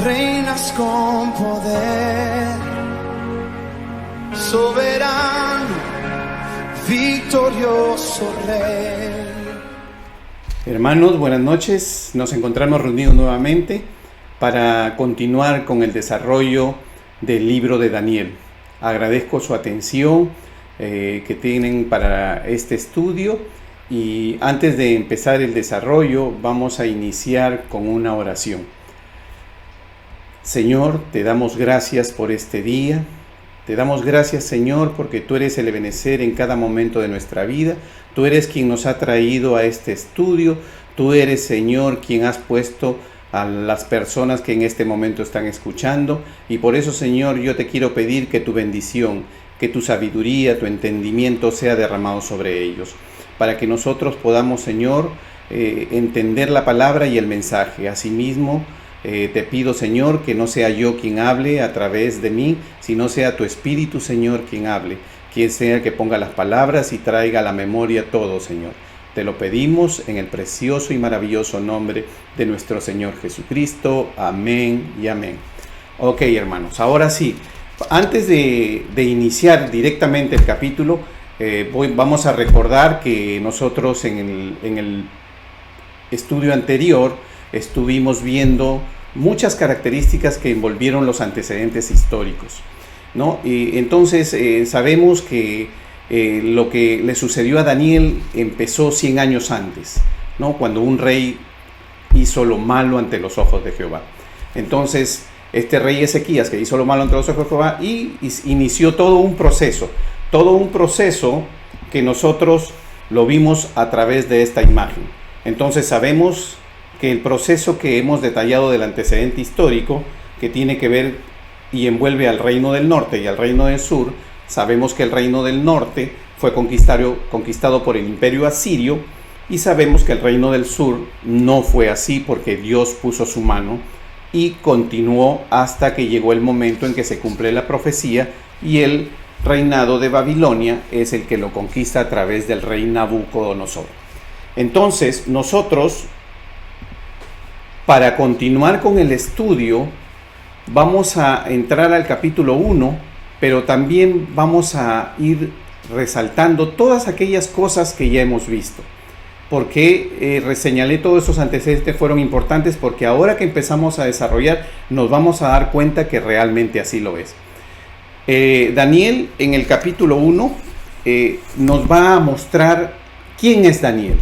reinas con poder, soberano, victorioso Rey. Hermanos, buenas noches. Nos encontramos reunidos nuevamente para continuar con el desarrollo del libro de Daniel. Agradezco su atención que tienen para este estudio, y antes de empezar el desarrollo vamos a iniciar con una oración. Señor, te damos gracias por este día. Te damos gracias, Señor, porque tú eres el Ebenezer en cada momento de nuestra vida. Tú eres quien nos ha traído a este estudio. Tú eres, Señor, quien has puesto a las personas que en este momento están escuchando. Y por eso, Señor, yo te quiero pedir que tu bendición, que tu sabiduría, tu entendimiento sea derramado sobre ellos, para que nosotros podamos, Señor, entender la palabra y el mensaje. Asimismo, te pido, Señor, que no sea yo quien hable a través de mí, sino sea tu Espíritu, Señor, quien hable, quien sea que ponga las palabras y traiga a la memoria todo, Señor. Te lo pedimos en el precioso y maravilloso nombre de nuestro Señor Jesucristo. Amén y amén. Ok, hermanos, ahora sí, antes de iniciar directamente el capítulo, vamos a recordar que nosotros en el estudio anterior estuvimos viendo muchas características que envolvieron los antecedentes históricos, ¿no? Y entonces sabemos que lo que le sucedió a Daniel empezó 100 años antes, ¿no? Cuando un rey hizo lo malo ante los ojos de Jehová. Entonces, este rey Ezequías, que hizo lo malo ante los ojos de Jehová, y inició todo un proceso que nosotros lo vimos a través de esta imagen. Entonces sabemos que el proceso que hemos detallado del antecedente histórico, que tiene que ver y envuelve al reino del norte y al reino del sur, sabemos que el reino del norte fue conquistado por el imperio asirio, y sabemos que el reino del sur no fue así, porque Dios puso su mano y continuó hasta que llegó el momento en que se cumple la profecía, y el reinado de Babilonia es el que lo conquista a través del rey Nabucodonosor. Entonces, nosotros, para continuar con el estudio, vamos a entrar al capítulo 1, pero también vamos a ir resaltando todas aquellas cosas que ya hemos visto. ¿Por qué reseñalé todos esos antecedentes? Fueron importantes porque ahora que empezamos a desarrollar nos vamos a dar cuenta que realmente así lo es. Daniel, en el capítulo 1, nos va a mostrar quién es Daniel.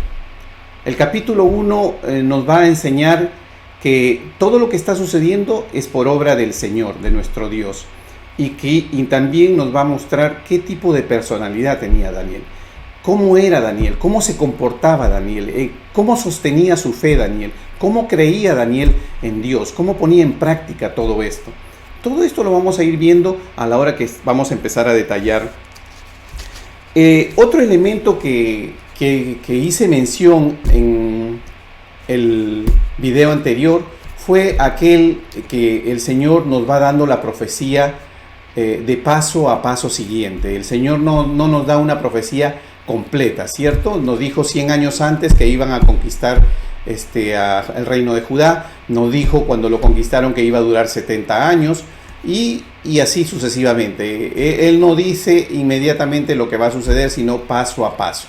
El capítulo 1 nos va a enseñar que todo lo que está sucediendo es por obra del Señor, de nuestro Dios, y también nos va a mostrar qué tipo de personalidad tenía Daniel, cómo era Daniel, cómo se comportaba Daniel, cómo sostenía su fe Daniel, cómo creía Daniel en Dios, cómo ponía en práctica todo esto. Todo esto lo vamos a ir viendo a la hora que vamos a empezar a detallar. Otro elemento que hice mención en el video anterior fue aquel que el Señor nos va dando la profecía de paso a paso siguiente. El Señor no nos da una profecía completa, ¿cierto? Nos dijo 100 años antes que iban a conquistar el reino de Judá. Nos dijo cuando lo conquistaron que iba a durar 70 años y así sucesivamente. Él no dice inmediatamente lo que va a suceder, sino paso a paso.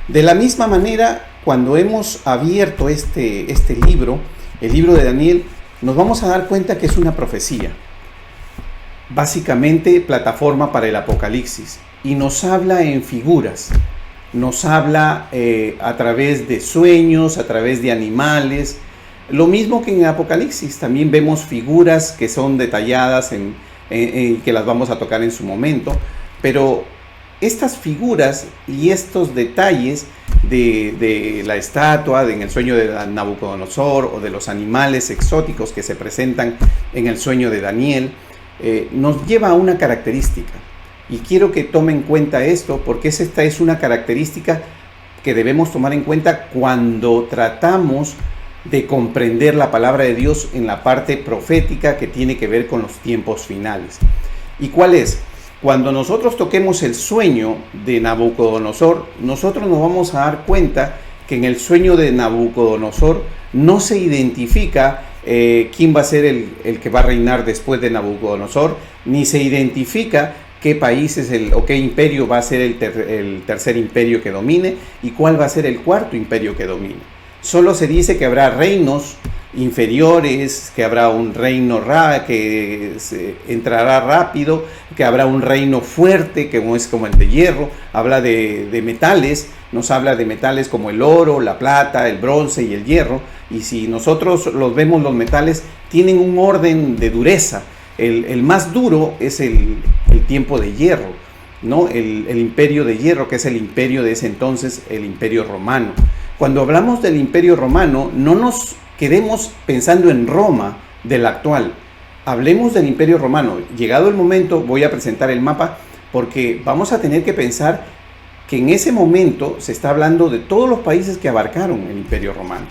De la misma manera, cuando hemos abierto este libro, el libro de Daniel, nos vamos a dar cuenta que es una profecía, básicamente plataforma para el Apocalipsis, y nos habla en figuras, nos habla a través de sueños, a través de animales. Lo mismo que en el Apocalipsis, también vemos figuras que son detalladas que las vamos a tocar en su momento, pero estas figuras y estos detalles de la estatua, en el sueño de Nabucodonosor, o de los animales exóticos que se presentan en el sueño de Daniel, nos lleva a una característica. Y quiero que tomen en cuenta esto, porque esta es una característica que debemos tomar en cuenta cuando tratamos de comprender la palabra de Dios en la parte profética que tiene que ver con los tiempos finales. ¿Y cuál es? Cuando nosotros toquemos el sueño de Nabucodonosor, nosotros nos vamos a dar cuenta que en el sueño de Nabucodonosor no se identifica quién va a ser el que va a reinar después de Nabucodonosor, ni se identifica qué país es o qué imperio va a ser el tercer imperio que domine y cuál va a ser el cuarto imperio que domine. Solo se dice que habrá reinos inferiores, que habrá un reino que entrará rápido, que habrá un reino fuerte, que es como el de hierro. Habla de metales, nos habla de metales como el oro, la plata, el bronce y el hierro. Y si nosotros los vemos, los metales tienen un orden de dureza. El más duro es el tiempo de hierro, ¿no? El imperio de hierro, que es el imperio de ese entonces, el imperio romano. Cuando hablamos del imperio romano, no nos quedemos pensando en Roma del actual. Hablemos del imperio romano. Llegado el momento, voy a presentar el mapa, porque vamos a tener que pensar que en ese momento se está hablando de todos los países que abarcaron el imperio romano.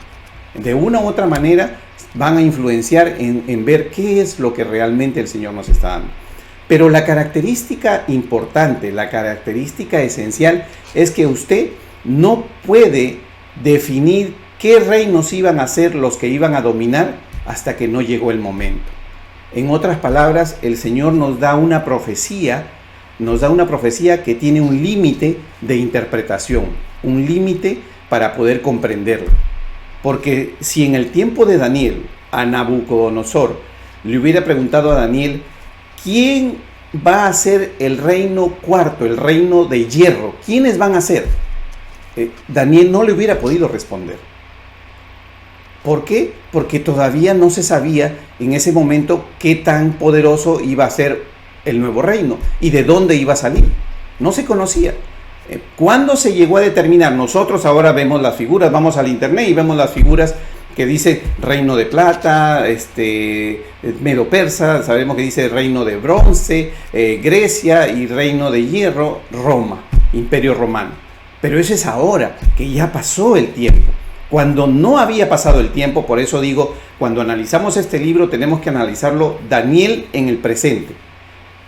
De una u otra manera van a influenciar en ver qué es lo que realmente el Señor nos está dando. Pero la característica importante, la característica esencial es que usted no puede definir qué reinos iban a ser los que iban a dominar hasta que no llegó el momento. En otras palabras, el Señor nos da una profecía que tiene un límite de interpretación, un límite para poder comprenderlo. Porque si en el tiempo de Daniel, a Nabucodonosor, le hubiera preguntado a Daniel, ¿quién va a ser el reino cuarto, el reino de hierro? ¿Quiénes van a ser? Daniel no le hubiera podido responder. ¿Por qué? Porque todavía no se sabía en ese momento qué tan poderoso iba a ser el nuevo reino y de dónde iba a salir. No se conocía. ¿Cuándo se llegó a determinar? Nosotros ahora vemos las figuras, vamos al internet y vemos las figuras que dice reino de plata, Medo Persa, sabemos que dice reino de bronce, Grecia, y reino de hierro, Roma, imperio romano. Pero eso es ahora, que ya pasó el tiempo. Cuando no había pasado el tiempo, por eso digo, cuando analizamos este libro tenemos que analizarlo Daniel en el presente.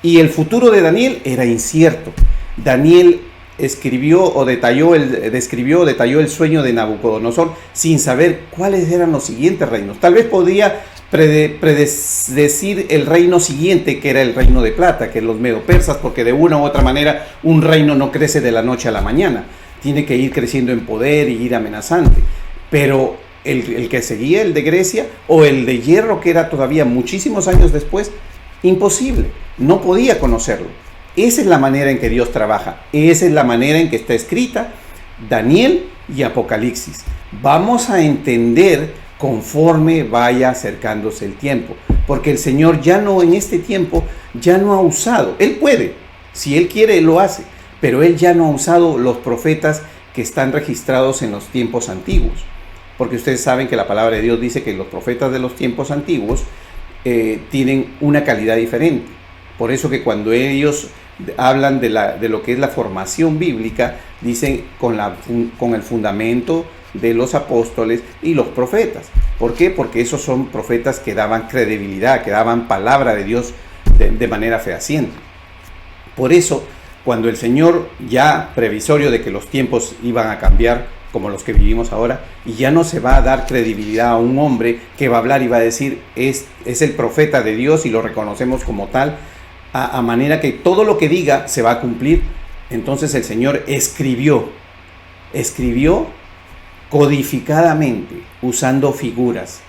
Y el futuro de Daniel era incierto. Daniel describió o detalló el sueño de Nabucodonosor sin saber cuáles eran los siguientes reinos. Tal vez podía predecir el reino siguiente, que era el reino de plata, que es los medo-persas, porque de una u otra manera un reino no crece de la noche a la mañana. Tiene que ir creciendo en poder y ir amenazante. Pero el que seguía, el de Grecia, o el de hierro, que era todavía muchísimos años después, imposible, no podía conocerlo. Esa es la manera en que Dios trabaja, esa es la manera en que está escrita Daniel y Apocalipsis. Vamos a entender conforme vaya acercándose el tiempo, porque el Señor ya no, en este tiempo, ya no ha usado, Él puede, si Él quiere, Él lo hace, pero Él ya no ha usado los profetas que están registrados en los tiempos antiguos, porque ustedes saben que la palabra de Dios dice que los profetas de los tiempos antiguos tienen una calidad diferente. Por eso que cuando ellos hablan de lo que es la formación bíblica, dicen con el fundamento de los apóstoles y los profetas. ¿Por qué? Porque esos son profetas que daban credibilidad, que daban palabra de Dios de manera fehaciente. Por eso, cuando el Señor, ya previsorio de que los tiempos iban a cambiar, como los que vivimos ahora, y ya no se va a dar credibilidad a un hombre que va a hablar y va a decir es el profeta de Dios y lo reconocemos como tal, a manera que todo lo que diga se va a cumplir. Entonces el Señor escribió codificadamente, usando figuras,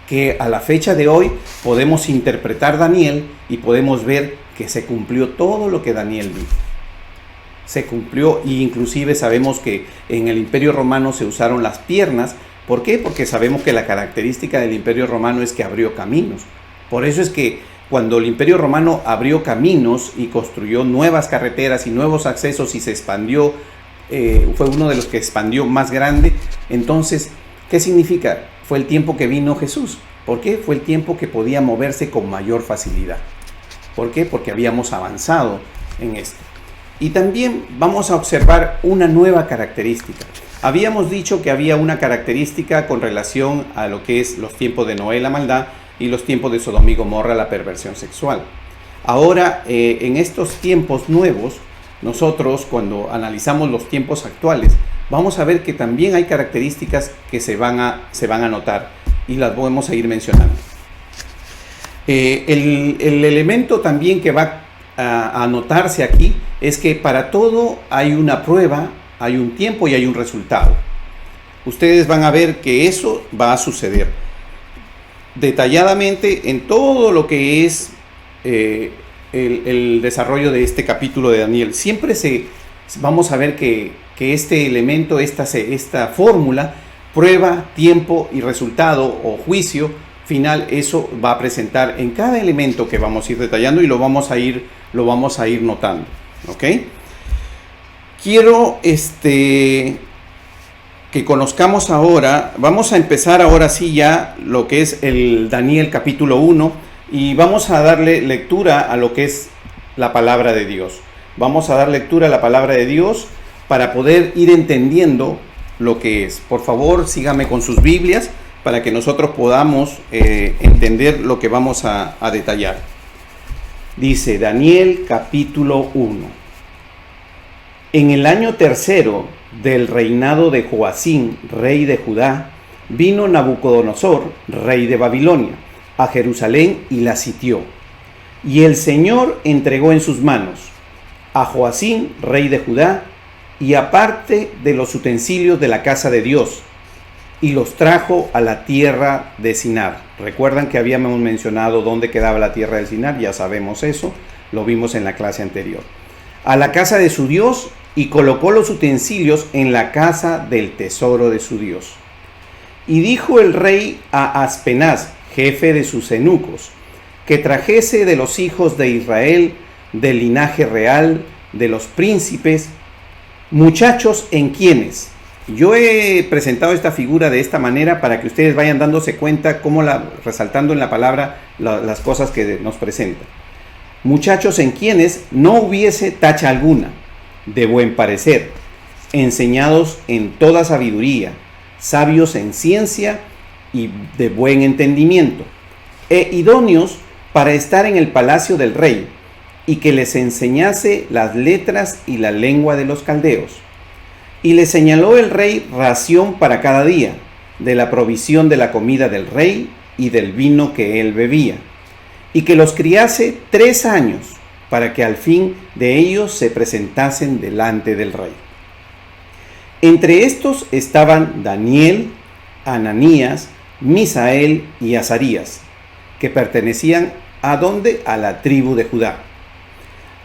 que a la fecha de hoy podemos interpretar Daniel y podemos ver que se cumplió todo lo que Daniel dijo. Se cumplió, e inclusive sabemos que en el Imperio Romano se usaron las piernas. ¿Por qué? Porque sabemos que la característica del Imperio Romano es que abrió caminos. Por eso es que cuando el Imperio Romano abrió caminos y construyó nuevas carreteras y nuevos accesos y se expandió, fue uno de los que expandió más grande. Entonces, ¿qué significa? Fue el tiempo que vino Jesús. ¿Por qué? Fue el tiempo que podía moverse con mayor facilidad. ¿Por qué? Porque habíamos avanzado en esto. Y también vamos a observar una nueva característica. Habíamos dicho que había una característica con relación a lo que es los tiempos de Noé, la maldad, y los tiempos de Sodoma y Gomorra, la perversión sexual. Ahora, en estos tiempos nuevos, nosotros cuando analizamos los tiempos actuales, vamos a ver que también hay características que se van a notar. y las vamos a ir mencionando. El elemento también que va a anotarse aquí es que para todo hay una prueba, hay un tiempo y hay un resultado. Ustedes van a ver que eso va a suceder detalladamente en todo lo que es el desarrollo de este capítulo de Daniel. Siempre vamos a ver que este elemento, esta fórmula, prueba, tiempo y resultado o juicio final, eso va a presentar en cada elemento que vamos a ir detallando y lo vamos a ir notando. ¿Ok? Quiero que conozcamos ahora, vamos a empezar ahora sí ya lo que es el Daniel capítulo 1 y vamos a darle lectura a lo que es la palabra de Dios. Vamos a dar lectura a la palabra de Dios para poder ir entendiendo lo que es. Por favor, síganme con sus Biblias para que nosotros podamos entender lo que vamos a detallar. Dice Daniel capítulo 1. En el año tercero del reinado de Joacim, rey de Judá, vino Nabucodonosor, rey de Babilonia, a Jerusalén y la sitió. Y el Señor entregó en sus manos a Joacim, rey de Judá, y aparte de los utensilios de la casa de Dios, y los trajo a la tierra de Sinar. Recuerdan que habíamos mencionado dónde quedaba la tierra de Sinar, ya sabemos eso, lo vimos en la clase anterior. A la casa de su Dios, y colocó los utensilios en la casa del tesoro de su Dios. Y dijo el rey a Aspenaz, jefe de sus eunucos, que trajese de los hijos de Israel, del linaje real, de los príncipes, muchachos en quienes. Yo he presentado esta figura de esta manera para que ustedes vayan dándose cuenta cómo resaltando en la palabra las cosas que nos presenta. Muchachos en quienes no hubiese tacha alguna, de buen parecer, enseñados en toda sabiduría, sabios en ciencia y de buen entendimiento, e idóneos para estar en el palacio del rey, y que les enseñase las letras y la lengua de los caldeos. Y le señaló el rey ración para cada día, de la provisión de la comida del rey y del vino que él bebía, y que los criase 3 años, para que al fin de ellos se presentasen delante del rey. Entre estos estaban Daniel, Ananías, Misael y Azarías, que pertenecían ¿a dónde? A la tribu de Judá.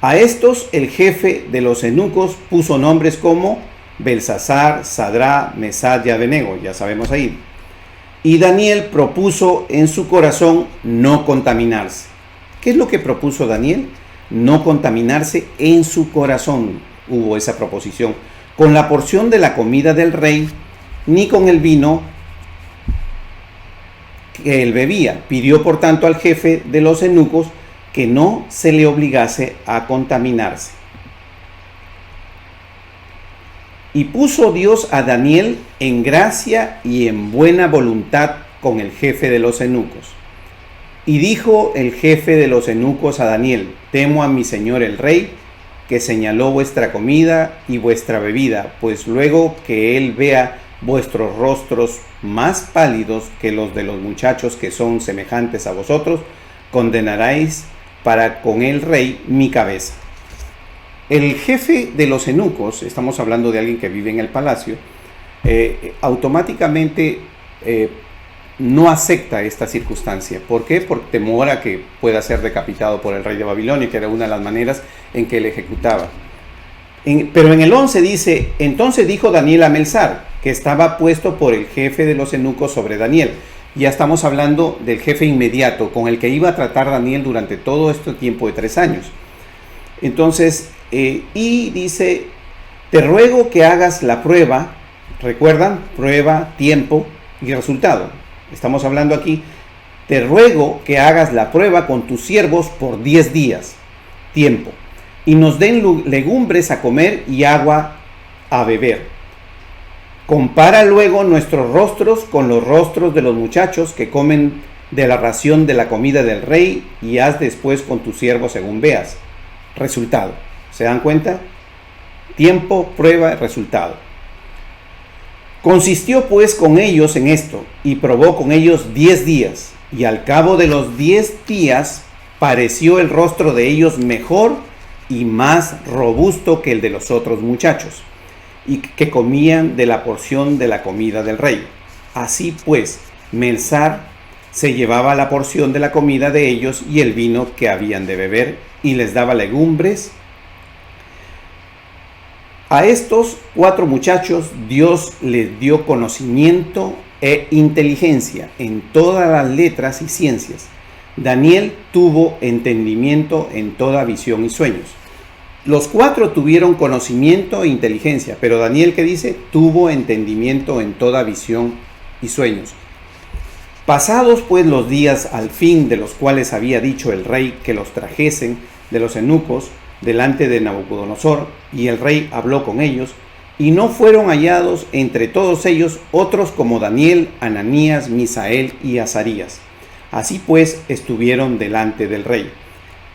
A estos el jefe de los eunucos puso nombres como Belsasar, Sadrá, Mesach y Abednego, ya sabemos ahí. Y Daniel propuso en su corazón no contaminarse. ¿Qué es lo que propuso Daniel? No contaminarse en su corazón. Hubo esa proposición. Con la porción de la comida del rey, ni con el vino que él bebía. Pidió por tanto al jefe de los eunucos que no se le obligase a contaminarse. Y puso Dios a Daniel en gracia y en buena voluntad con el jefe de los eunucos. Y dijo el jefe de los eunucos a Daniel: temo a mi señor el rey, que señaló vuestra comida y vuestra bebida, pues luego que él vea vuestros rostros más pálidos que los de los muchachos que son semejantes a vosotros, condenaréis para con el rey mi cabeza. El jefe de los eunucos, estamos hablando de alguien que vive en el palacio, automáticamente no acepta esta circunstancia. ¿Por qué? Por temor a que pueda ser decapitado por el rey de Babilonia, que era una de las maneras en que él ejecutaba. Pero en el 11 dice: entonces dijo Daniel a Melzar, que estaba puesto por el jefe de los eunucos sobre Daniel. Ya estamos hablando del jefe inmediato con el que iba a tratar Daniel durante todo este tiempo de 3 años. Entonces, y dice: te ruego que hagas la prueba. ¿Recuerdan? Prueba, tiempo y resultado. Estamos hablando aquí: te ruego que hagas la prueba con tus siervos por 10 días, tiempo, y nos den legumbres a comer y agua a beber. Compara luego nuestros rostros con los rostros de los muchachos que comen de la ración de la comida del rey, y haz después con tus siervos según veas. Resultado. ¿Se dan cuenta? Tiempo, prueba, resultado. Consistió pues con ellos en esto, y probó con ellos 10 días, y al cabo de los 10 días pareció el rostro de ellos mejor y más robusto que el de los otros muchachos, y que comían de la porción de la comida del rey. Así pues, Melsar se llevaba la porción de la comida de ellos y el vino que habían de beber, y les daba legumbres. A estos 4 muchachos Dios les dio conocimiento e inteligencia en todas las letras y ciencias. Daniel tuvo entendimiento en toda visión y sueños. Los 4 tuvieron conocimiento e inteligencia, pero Daniel, ¿qué dice? Tuvo entendimiento en toda visión y sueños. Pasados pues los días al fin de los cuales había dicho el rey que los trajesen de los eunucos delante de Nabucodonosor, y el rey habló con ellos, y no fueron hallados entre todos ellos otros como Daniel, Ananías, Misael y Azarías. Así pues estuvieron delante del rey.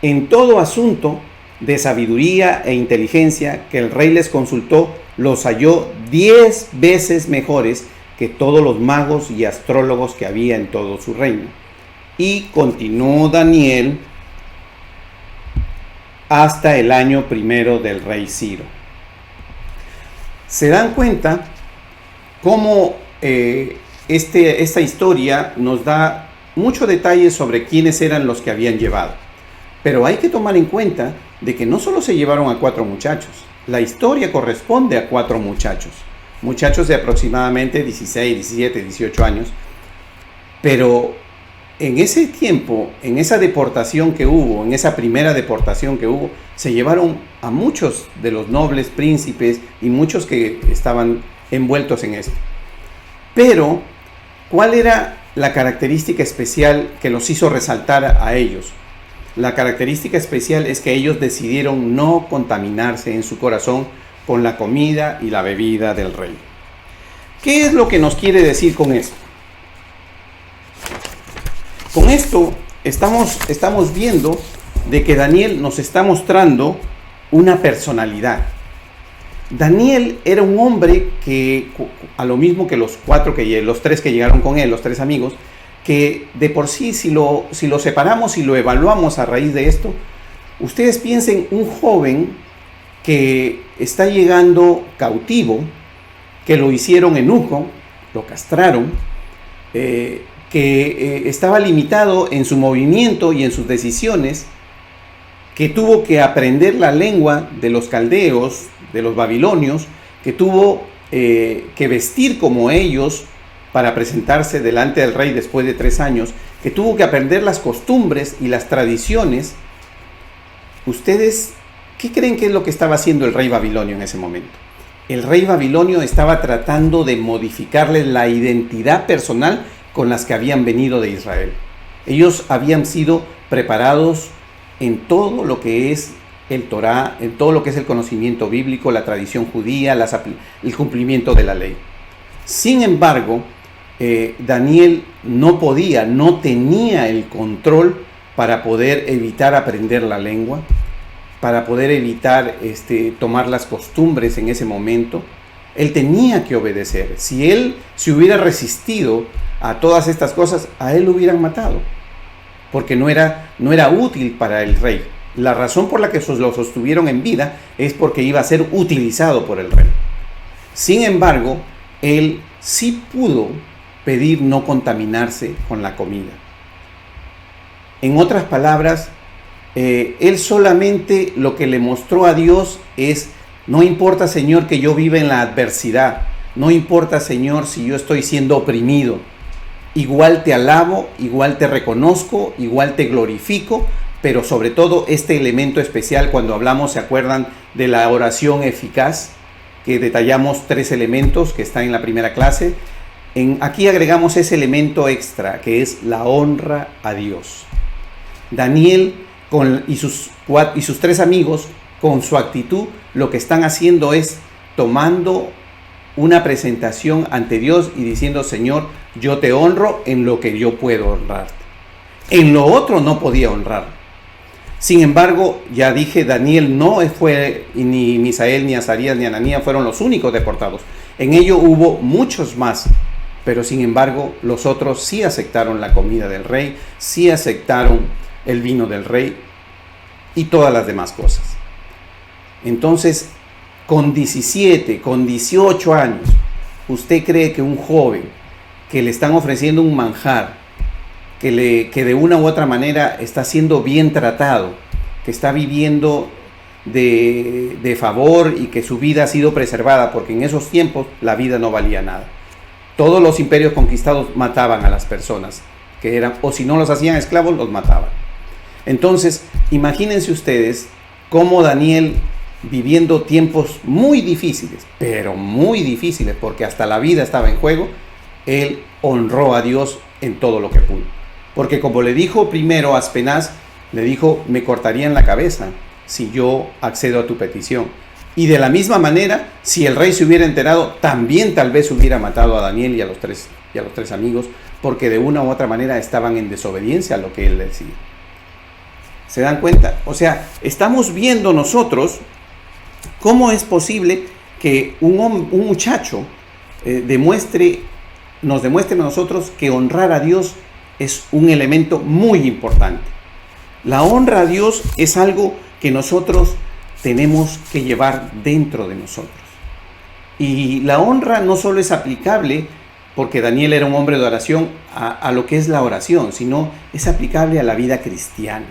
En todo asunto de sabiduría e inteligencia que el rey les consultó, los halló 10 veces mejores que todos los magos y astrólogos que había en todo su reino. Y continuó Daniel hasta el año primero del rey Ciro. Se dan cuenta cómo esta historia nos da muchos detalles sobre quiénes eran los que habían llevado. Pero hay que tomar en cuenta de que no solo se llevaron a 4 muchachos. La historia corresponde a 4 muchachos. Muchachos de aproximadamente 16, 17, 18 años. Pero en ese tiempo, en esa deportación que hubo, en esa primera deportación que hubo, se llevaron a muchos de los nobles, príncipes y muchos que estaban envueltos en esto. Pero, ¿cuál era la característica especial que los hizo resaltar a ellos? La característica especial es que ellos decidieron no contaminarse en su corazón con la comida y la bebida del rey. ¿Qué es lo que nos quiere decir con esto? Con esto estamos viendo de que Daniel nos está mostrando una personalidad. Daniel era un hombre que, a lo mismo que los 3 que llegaron con él, los 3 amigos, que de por sí, si lo separamos y lo evaluamos a raíz de esto, ustedes piensen un joven que está llegando cautivo, que lo hicieron eunuco, lo castraron, que estaba limitado en su movimiento y en sus decisiones, que tuvo que aprender la lengua de los caldeos, de los babilonios, que tuvo que vestir como ellos para presentarse delante del rey después de 3 años, que tuvo que aprender las costumbres y las tradiciones. ¿Ustedes qué creen que es lo que estaba haciendo el rey babilonio en ese momento? El rey babilonio estaba tratando de modificarles la identidad personal con las que habían venido de Israel. Ellos habían sido preparados en todo lo que es el Torá, en todo lo que es el conocimiento bíblico, la tradición judía, el cumplimiento de la ley. Sin embargo, Daniel no tenía el control para poder evitar aprender la lengua, para poder evitar tomar las costumbres en ese momento. Él tenía que obedecer. Si él se hubiera resistido a todas estas cosas, a él lo hubieran matado, porque no era útil para el rey. La razón por la que lo sostuvieron en vida es porque iba a ser utilizado por el rey. Sin embargo, él sí pudo pedir no contaminarse con la comida. En otras palabras, él solamente lo que le mostró a Dios es: no importa, Señor, que yo viva en la adversidad, no importa, Señor, si yo estoy siendo oprimido, igual te alabo, igual te reconozco, igual te glorifico, pero sobre todo este elemento especial, cuando hablamos, ¿se acuerdan de la oración eficaz? Que detallamos 3 elementos que están en la primera clase. Aquí agregamos ese elemento extra, que es la honra a Dios. Daniel y sus 3 amigos, con su actitud, lo que están haciendo es tomando una presentación ante Dios y diciendo: Señor, yo te honro en lo que yo puedo honrarte. En lo otro no podía honrar. Sin embargo, ya dije, Daniel no fue, ni Misael, ni Azarías, ni Ananías fueron los únicos deportados. En ello hubo muchos más, pero sin embargo los otros sí aceptaron la comida del rey, sí aceptaron el vino del rey y todas las demás cosas. Entonces, con 17, con 18 años, ¿usted cree que un joven que le están ofreciendo un manjar, que de una u otra manera está siendo bien tratado, que está viviendo de favor y que su vida ha sido preservada, porque en esos tiempos la vida no valía nada? Todos los imperios conquistados mataban a las personas, que eran, o si no los hacían esclavos, los mataban. Entonces, imagínense ustedes cómo Daniel, viviendo tiempos muy difíciles, pero muy difíciles, porque hasta la vida estaba en juego, él honró a Dios en todo lo que pudo. Porque como le dijo primero a Aspenaz, le dijo, me cortarían la cabeza si yo accedo a tu petición. Y de la misma manera, si el rey se hubiera enterado, también tal vez hubiera matado a Daniel y a los tres amigos, porque de una u otra manera estaban en desobediencia a lo que él decía. ¿Se dan cuenta? O sea, estamos viendo nosotros cómo es posible que un muchacho nos demuestre a nosotros que honrar a Dios es un elemento muy importante. La honra a Dios es algo que nosotros tenemos que llevar dentro de nosotros. Y la honra no solo es aplicable, porque Daniel era un hombre de oración, a lo que es la oración, sino es aplicable a la vida cristiana.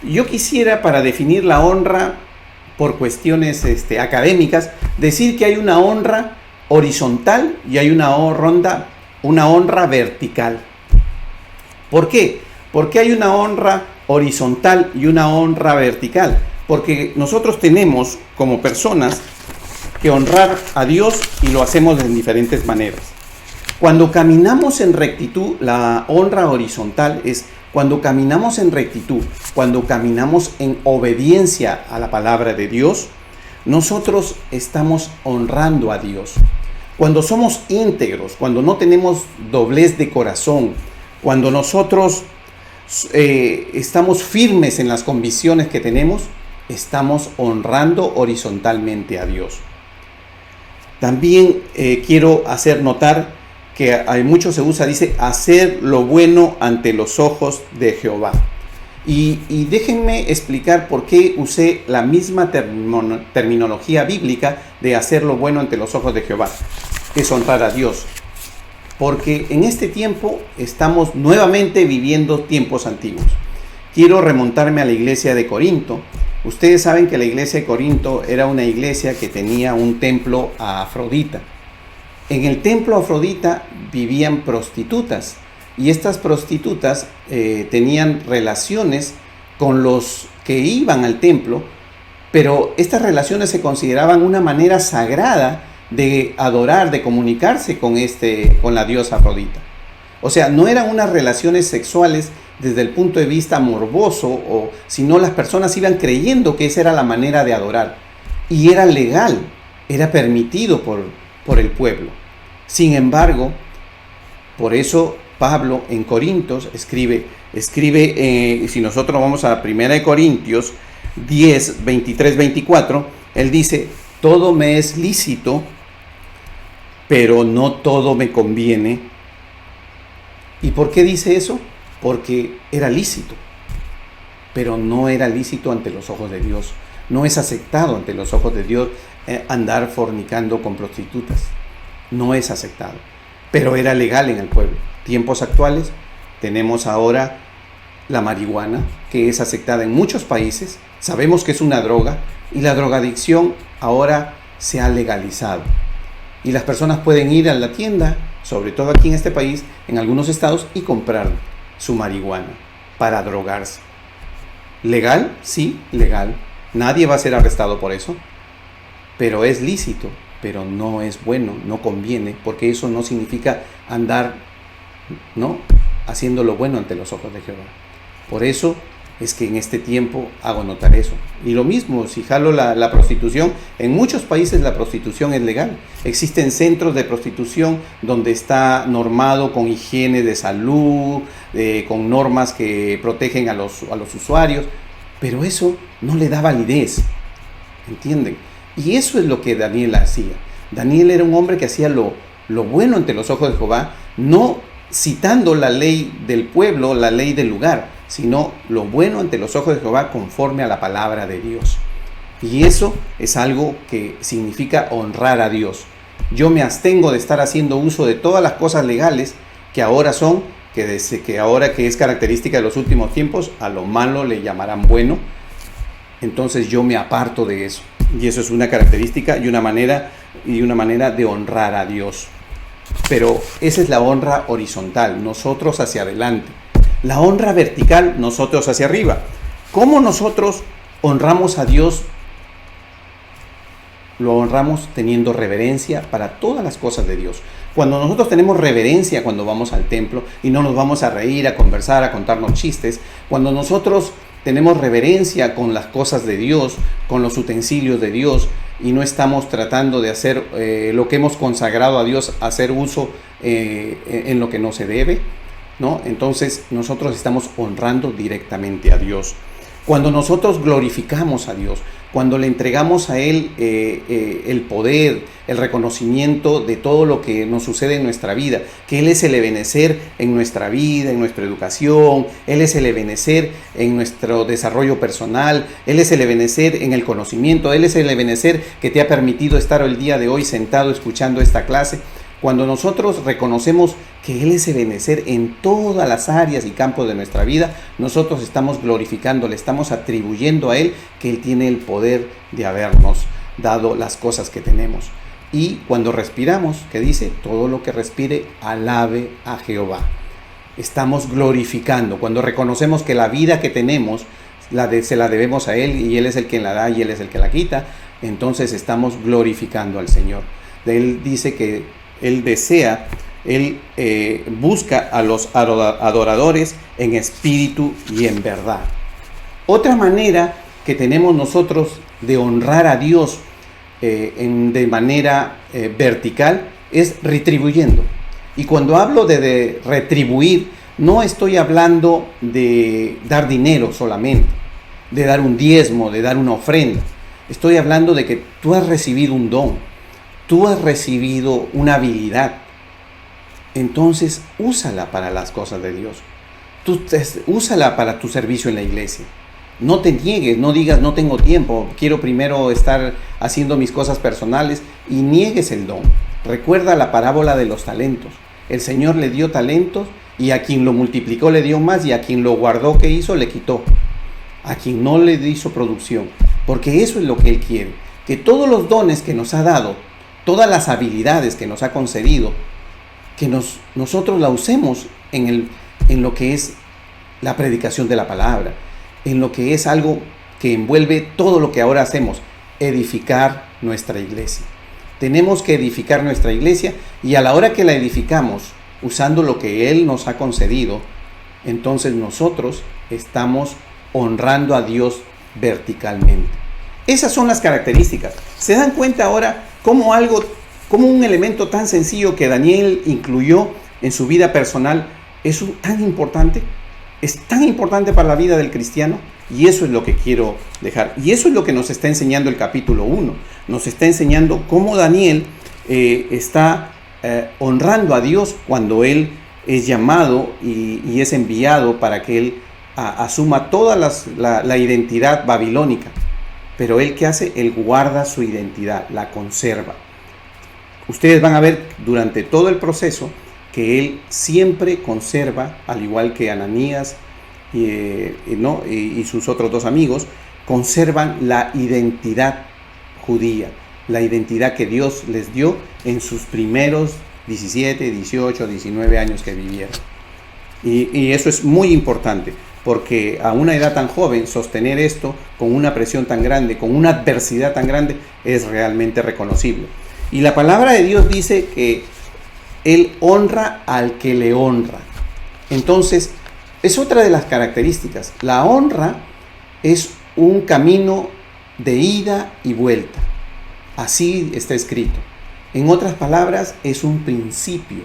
Yo quisiera, para definir la honra por cuestiones académicas, decir que hay una honra horizontal y hay una honra vertical. ¿Por qué? ¿Por qué hay una honra horizontal y una honra vertical? Porque nosotros tenemos como personas que honrar a Dios y lo hacemos en diferentes maneras. Cuando caminamos en rectitud, la honra horizontal es cuando caminamos en rectitud, cuando caminamos en obediencia a la palabra de Dios, nosotros estamos honrando a Dios. Cuando somos íntegros, cuando no tenemos doblez de corazón, cuando nosotros estamos firmes en las convicciones que tenemos, estamos honrando horizontalmente a Dios. También quiero hacer notar que hay mucho se usa, dice, hacer lo bueno ante los ojos de Jehová. Y déjenme explicar por qué usé la misma terminología bíblica de hacer lo bueno ante los ojos de Jehová, que es honrar a Dios. Porque en este tiempo estamos nuevamente viviendo tiempos antiguos. Quiero remontarme a la iglesia de Corinto. Ustedes saben que la iglesia de Corinto era una iglesia que tenía un templo a Afrodita. En el templo a Afrodita vivían prostitutas y estas prostitutas tenían relaciones con los que iban al templo, pero estas relaciones se consideraban una manera sagrada de adorar, de comunicarse con la diosa Afrodita. O sea, no eran unas relaciones sexuales desde el punto de vista morboso, sino las personas iban creyendo que esa era la manera de adorar. Y era legal, era permitido por el pueblo. Sin embargo, por eso Pablo en Corintios escribe, si nosotros vamos a 1 Corintios 10, 23, 24, él dice, todo me es lícito, pero no todo me conviene. ¿Y por qué dice eso? Porque era lícito, pero no era lícito ante los ojos de Dios. No es aceptado ante los ojos de Dios andar fornicando con prostitutas. No es aceptado, pero era legal en el pueblo. Tiempos actuales tenemos ahora la marihuana, que es aceptada en muchos países. Sabemos que es una droga y la drogadicción ahora se ha legalizado. Y las personas pueden ir a la tienda, sobre todo aquí en este país, en algunos estados, y comprar su marihuana para drogarse. ¿Legal? Sí, legal. Nadie va a ser arrestado por eso, pero es lícito, pero no es bueno, no conviene, porque eso no significa andar, ¿no?, haciendo lo bueno ante los ojos de Jehová. Por eso es que en este tiempo hago notar eso. Y lo mismo, si jalo la prostitución, en muchos países la prostitución es legal. Existen centros de prostitución donde está normado con higiene de salud, con normas que protegen a los usuarios, pero eso no le da validez, ¿entienden? Y eso es lo que Daniel hacía. Daniel era un hombre que hacía lo bueno ante los ojos de Jehová, no citando la ley del pueblo, la ley del lugar, sino lo bueno ante los ojos de Jehová conforme a la palabra de Dios. Y eso es algo que significa honrar a Dios. Yo me abstengo de estar haciendo uso de todas las cosas legales que ahora son, que ahora que es característica de los últimos tiempos, a lo malo le llamarán bueno. Entonces yo me aparto de eso. Y eso es una característica y una manera de honrar a Dios. Pero esa es la honra horizontal, nosotros hacia adelante. La honra vertical, nosotros hacia arriba. ¿Cómo nosotros honramos a Dios? Lo honramos teniendo reverencia para todas las cosas de Dios. Cuando nosotros tenemos reverencia cuando vamos al templo y no nos vamos a reír, a conversar, a contarnos chistes, cuando nosotros tenemos reverencia con las cosas de Dios, con los utensilios de Dios, y no estamos tratando de hacer lo que hemos consagrado a Dios, hacer uso en lo que no se debe, ¿no? Entonces nosotros estamos honrando directamente a Dios. Cuando nosotros glorificamos a Dios, cuando le entregamos a Él el poder, el reconocimiento de todo lo que nos sucede en nuestra vida, que Él es el ebenecer en nuestra vida, en nuestra educación, Él es el ebenecer en nuestro desarrollo personal, Él es el ebenecer en el conocimiento, Él es el ebenecer que te ha permitido estar el día de hoy sentado escuchando esta clase. Cuando nosotros reconocemos que Él es ebenecer en todas las áreas y campos de nuestra vida, nosotros estamos glorificando, le estamos atribuyendo a Él que Él tiene el poder de habernos dado las cosas que tenemos. Y cuando respiramos, que dice, todo lo que respire, alabe a Jehová. Estamos glorificando. Cuando reconocemos que la vida que tenemos se la debemos a Él y Él es el que la da y Él es el que la quita, entonces estamos glorificando al Señor. Él dice que Él desea, Él busca a los adoradores en espíritu y en verdad. Otra manera que tenemos nosotros de honrar a Dios de manera vertical es retribuyendo. Y cuando hablo de retribuir, no estoy hablando de dar dinero solamente, de dar un diezmo, de dar una ofrenda. Estoy hablando de que tú has recibido un don. Tú has recibido una habilidad, entonces úsala para las cosas de Dios. Úsala para tu servicio en la iglesia. No te niegues, no digas no tengo tiempo, quiero primero estar haciendo mis cosas personales y niegues el don. Recuerda la parábola de los talentos. El Señor le dio talentos y a quien lo multiplicó le dio más y a quien lo guardó, ¿qué hizo? Le quitó. A quien no le hizo producción, porque eso es lo que Él quiere, que todos los dones que nos ha dado, todas las habilidades que nos ha concedido, que nosotros la usemos en lo que es la predicación de la palabra, en lo que es algo que envuelve todo lo que ahora hacemos, edificar nuestra iglesia. Tenemos que edificar nuestra iglesia y a la hora que la edificamos, usando lo que Él nos ha concedido, entonces nosotros estamos honrando a Dios verticalmente. Esas son las características. ¿Se dan cuenta ahora cómo un elemento tan sencillo que Daniel incluyó en su vida personal es tan importante? Es tan importante para la vida del cristiano, y eso es lo que quiero dejar. Y eso es lo que nos está enseñando el capítulo 1. Nos está enseñando cómo Daniel está honrando a Dios cuando él es llamado y es enviado para que él asuma toda la identidad babilónica. Pero él, ¿qué hace? Él guarda su identidad, la conserva. Ustedes van a ver durante todo el proceso que él siempre conserva, al igual que Ananías y sus otros dos amigos, conservan la identidad judía, la identidad que Dios les dio en sus primeros 17, 18, 19 años que vivieron. Y eso es muy importante, porque a una edad tan joven sostener esto con una presión tan grande, con una adversidad tan grande, es realmente reconocible. Y la palabra de Dios dice que Él honra al que le honra. Entonces, es otra de las características. La honra es un camino de ida y vuelta. Así está escrito. En otras palabras, es un principio.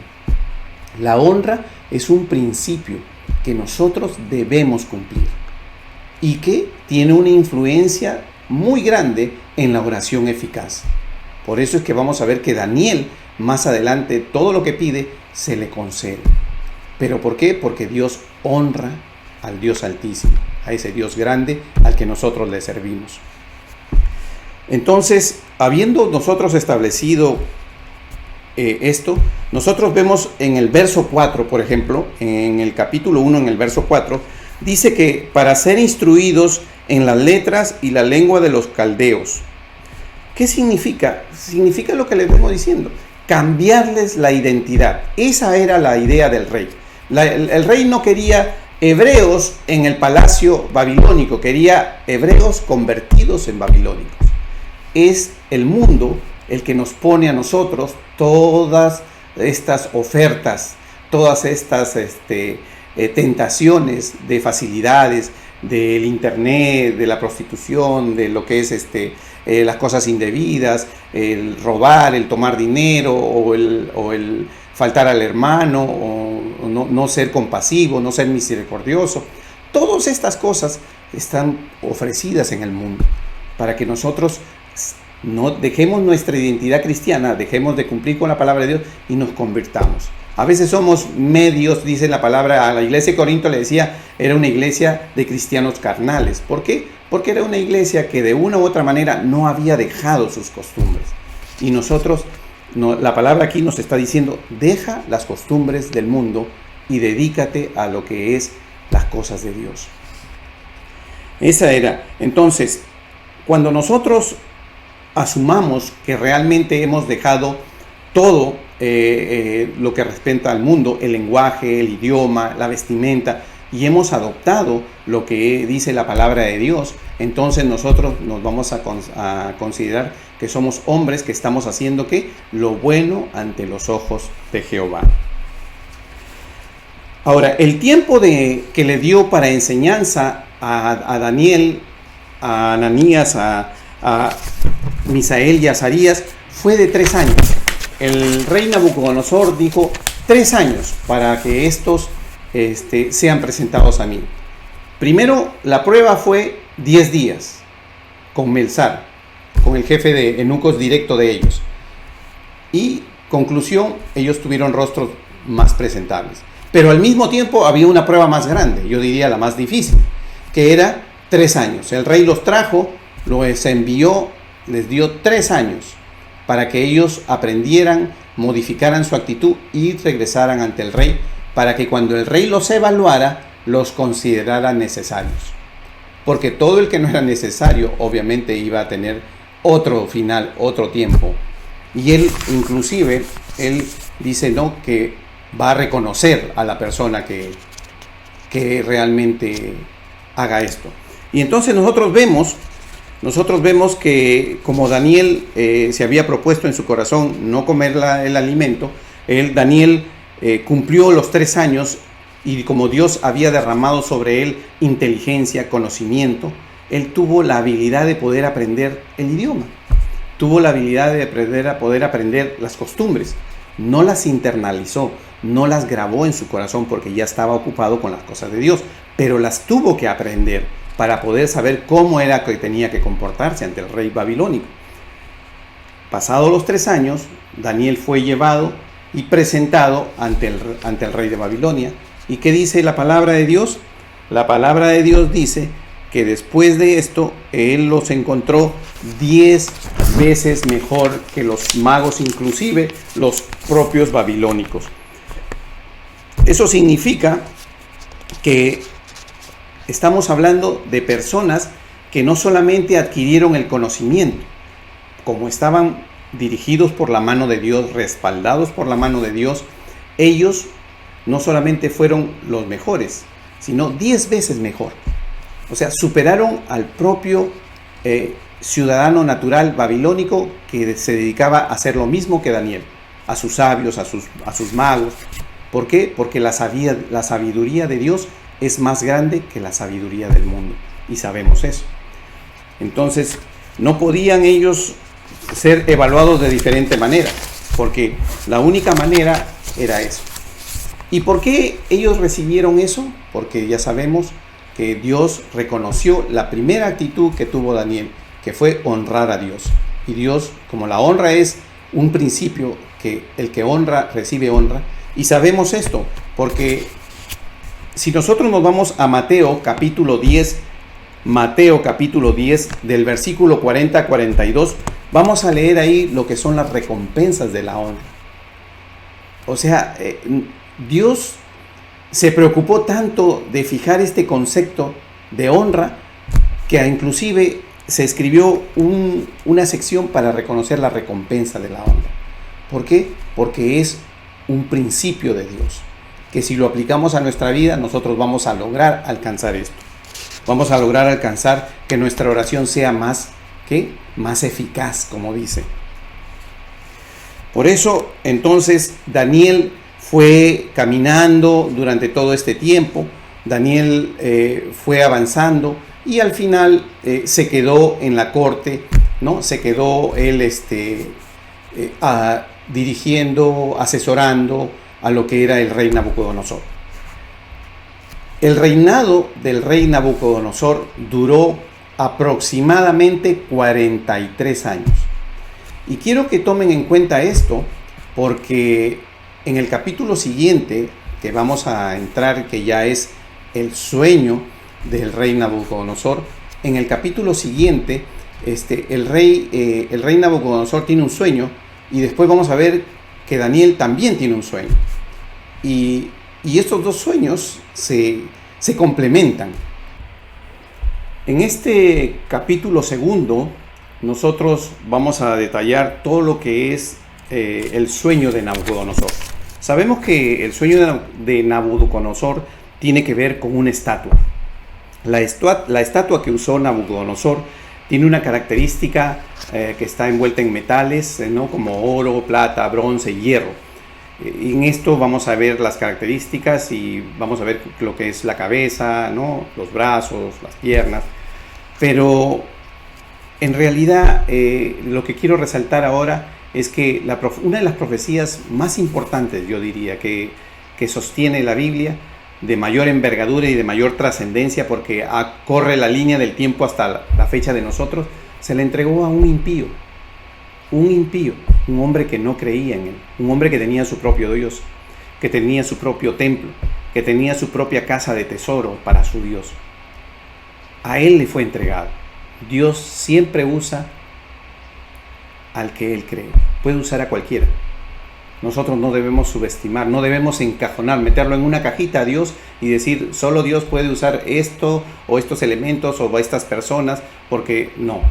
La honra es un principio que nosotros debemos cumplir y que tiene una influencia muy grande en la oración eficaz. Por eso es que vamos a ver que Daniel, más adelante, todo lo que pide se le concede. ¿Pero por qué? Porque Dios honra al Dios Altísimo, a ese Dios grande al que nosotros le servimos. Entonces, habiendo nosotros establecido esto, nosotros vemos en el verso 4, por ejemplo, en el capítulo 1, en el verso 4, dice que para ser instruidos en las letras y la lengua de los caldeos. ¿Qué significa? Significa lo que les vengo diciendo, cambiarles la identidad. Esa era la idea del rey. El rey no quería hebreos en el palacio babilónico, quería hebreos convertidos en babilónicos. Es el mundo el que nos pone a nosotros todas estas ofertas, todas estas tentaciones de facilidades, del internet, de la prostitución, de lo que es las cosas indebidas, el robar, el tomar dinero o el faltar al hermano, o no ser compasivo, no ser misericordioso. Todas estas cosas están ofrecidas en el mundo para que nosotros no dejemos nuestra identidad cristiana, dejemos de cumplir con la palabra de Dios y nos convirtamos. A veces somos medios, dice la palabra, a la iglesia de Corinto le decía, era una iglesia de cristianos carnales. ¿Por qué? Porque era una iglesia que de una u otra manera no había dejado sus costumbres. Y nosotros, la palabra aquí nos está diciendo, deja las costumbres del mundo y dedícate a lo que es las cosas de Dios. Esa era. Entonces, cuando nosotros asumamos que realmente hemos dejado todo lo que respecta al mundo, el lenguaje, el idioma, la vestimenta, y hemos adoptado lo que dice la palabra de Dios, entonces nosotros nos vamos a considerar que somos hombres que estamos haciendo ¿qué? Lo bueno ante los ojos de Jehová. Ahora, el tiempo que le dio para enseñanza a Daniel, a Ananías, a Misael y Azarías fue de 3 años. El rey Nabucodonosor dijo 3 años para que estos sean presentados a mí. Primero, la prueba fue 10 días con Melzar, con el jefe de eunucos directo de ellos. Y conclusión, ellos tuvieron rostros más presentables. Pero al mismo tiempo había una prueba más grande, yo diría la más difícil, que era 3 años. El rey los trajo, los envió, les dio 3 años para que ellos aprendieran, modificaran su actitud y regresaran ante el rey, para que cuando el rey los evaluara, los considerara necesarios. Porque todo el que no era necesario, obviamente iba a tener otro final, otro tiempo. Y él, inclusive, él dice no, que va a reconocer a la persona que realmente haga esto. Y entonces nosotros vemos que como Daniel se había propuesto en su corazón no comer el alimento, Daniel cumplió los 3 años y como Dios había derramado sobre él inteligencia, conocimiento, él tuvo la habilidad de poder aprender el idioma, tuvo la habilidad de poder aprender las costumbres, no las internalizó, no las grabó en su corazón porque ya estaba ocupado con las cosas de Dios, pero las tuvo que aprender para poder saber cómo era que tenía que comportarse ante el rey babilónico. Pasados los 3 años, Daniel fue llevado y presentado ante el rey de Babilonia. ¿Y qué dice la palabra de Dios? La palabra de Dios dice que después de esto, él los encontró 10 veces mejor que los magos, inclusive los propios babilónicos. Eso significa que estamos hablando de personas que no solamente adquirieron el conocimiento, como estaban dirigidos por la mano de Dios, respaldados por la mano de Dios, ellos no solamente fueron los mejores, sino 10 veces mejor. O sea, superaron al propio ciudadano natural babilónico que se dedicaba a hacer lo mismo que Daniel, a sus sabios, a sus magos. ¿Por qué? Porque la sabiduría de Dios es más grande que la sabiduría del mundo, y sabemos eso. Entonces, no podían ellos ser evaluados de diferente manera, porque la única manera era eso. ¿Y por qué ellos recibieron eso? Porque ya sabemos que Dios reconoció la primera actitud que tuvo Daniel, que fue honrar a Dios. Y Dios, como la honra es un principio, que el que honra recibe honra, y sabemos esto, porque si nosotros nos vamos a Mateo capítulo 10, del versículo 40 a 42, vamos a leer ahí lo que son las recompensas de la honra. O sea, Dios se preocupó tanto de fijar este concepto de honra que inclusive se escribió una sección para reconocer la recompensa de la honra. ¿Por qué? Porque es un principio de Dios, que si lo aplicamos a nuestra vida, nosotros vamos a lograr alcanzar esto. Vamos a lograr alcanzar que nuestra oración sea más eficaz, como dice. Por eso, entonces, Daniel fue caminando durante todo este tiempo. Daniel fue avanzando y al final se quedó en la corte, ¿no? Se quedó él dirigiendo, asesorando a lo que era el rey Nabucodonosor. El reinado del rey Nabucodonosor duró aproximadamente 43 años. Y quiero que tomen en cuenta esto porque en el capítulo siguiente que vamos a entrar, que ya es el sueño del rey Nabucodonosor, en el capítulo siguiente el rey Nabucodonosor tiene un sueño y después vamos a ver que Daniel también tiene un sueño. Y estos dos sueños se complementan. En este capítulo segundo, nosotros vamos a detallar todo lo que es el sueño de Nabucodonosor. Sabemos que el sueño de Nabucodonosor tiene que ver con una estatua. La estatua que usó Nabucodonosor tiene una característica que está envuelta en metales, ¿no? Como oro, plata, bronce y hierro. En esto vamos a ver las características y vamos a ver lo que es la cabeza, ¿no? Los brazos, las piernas. Pero en realidad lo que quiero resaltar ahora es que una de las profecías más importantes, yo diría, que sostiene la Biblia, de mayor envergadura y de mayor trascendencia, porque corre la línea del tiempo hasta la fecha de nosotros, se le entregó a un impío, un hombre que no creía en él, un hombre que tenía su propio Dios, que tenía su propio templo, que tenía su propia casa de tesoro para su Dios. A él le fue entregado. Dios siempre usa al que él cree, puede usar a cualquiera. Nosotros no debemos subestimar, no debemos encajonar, meterlo en una cajita a Dios y decir, solo Dios puede usar esto o estos elementos o estas personas, porque no,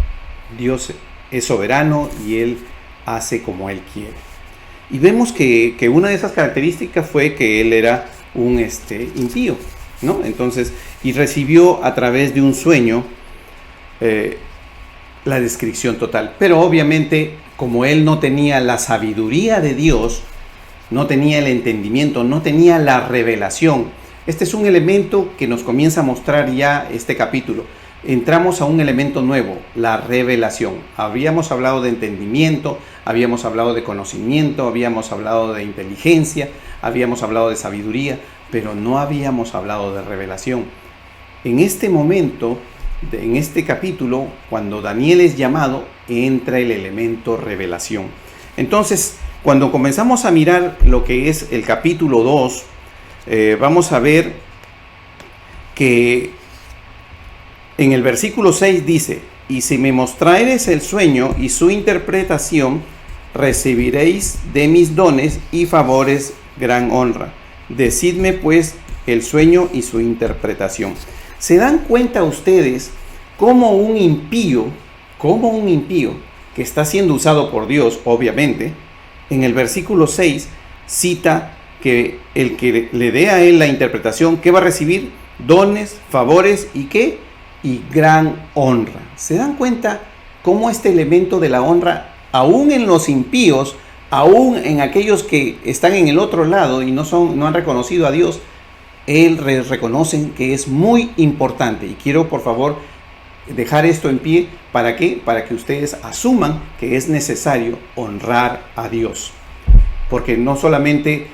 Dios es soberano y Él hace como Él quiere. Y vemos que una de esas características fue que Él era un impío, ¿no? Entonces, y recibió a través de un sueño la descripción total. Pero obviamente, como él no tenía la sabiduría de Dios, no tenía el entendimiento, no tenía la revelación. Este es un elemento que nos comienza a mostrar ya este capítulo. Entramos a un elemento nuevo, la revelación. Habíamos hablado de entendimiento, habíamos hablado de conocimiento, habíamos hablado de inteligencia, habíamos hablado de sabiduría, pero no habíamos hablado de revelación. En este momento, en este capítulo, cuando Daniel es llamado, entra el elemento revelación. Entonces, cuando comenzamos a mirar lo que es el capítulo 2, vamos a ver que en el versículo 6 dice, y si me mostrareis el sueño y su interpretación, recibiréis de mis dones y favores gran honra. Decidme pues el sueño y su interpretación. ¿Se dan cuenta ustedes cómo un impío que está siendo usado por Dios, obviamente, en el versículo 6 cita que el que le dé a él la interpretación, ¿qué va a recibir? Dones, favores y ¿qué? Y gran honra. ¿Se dan cuenta cómo este elemento de la honra, aún en los impíos, aún en aquellos que están en el otro lado y no han reconocido a Dios, reconocen que es muy importante? Y quiero, por favor, dejar esto en pie. ¿Para qué? Para que ustedes asuman que es necesario honrar a Dios. Porque no solamente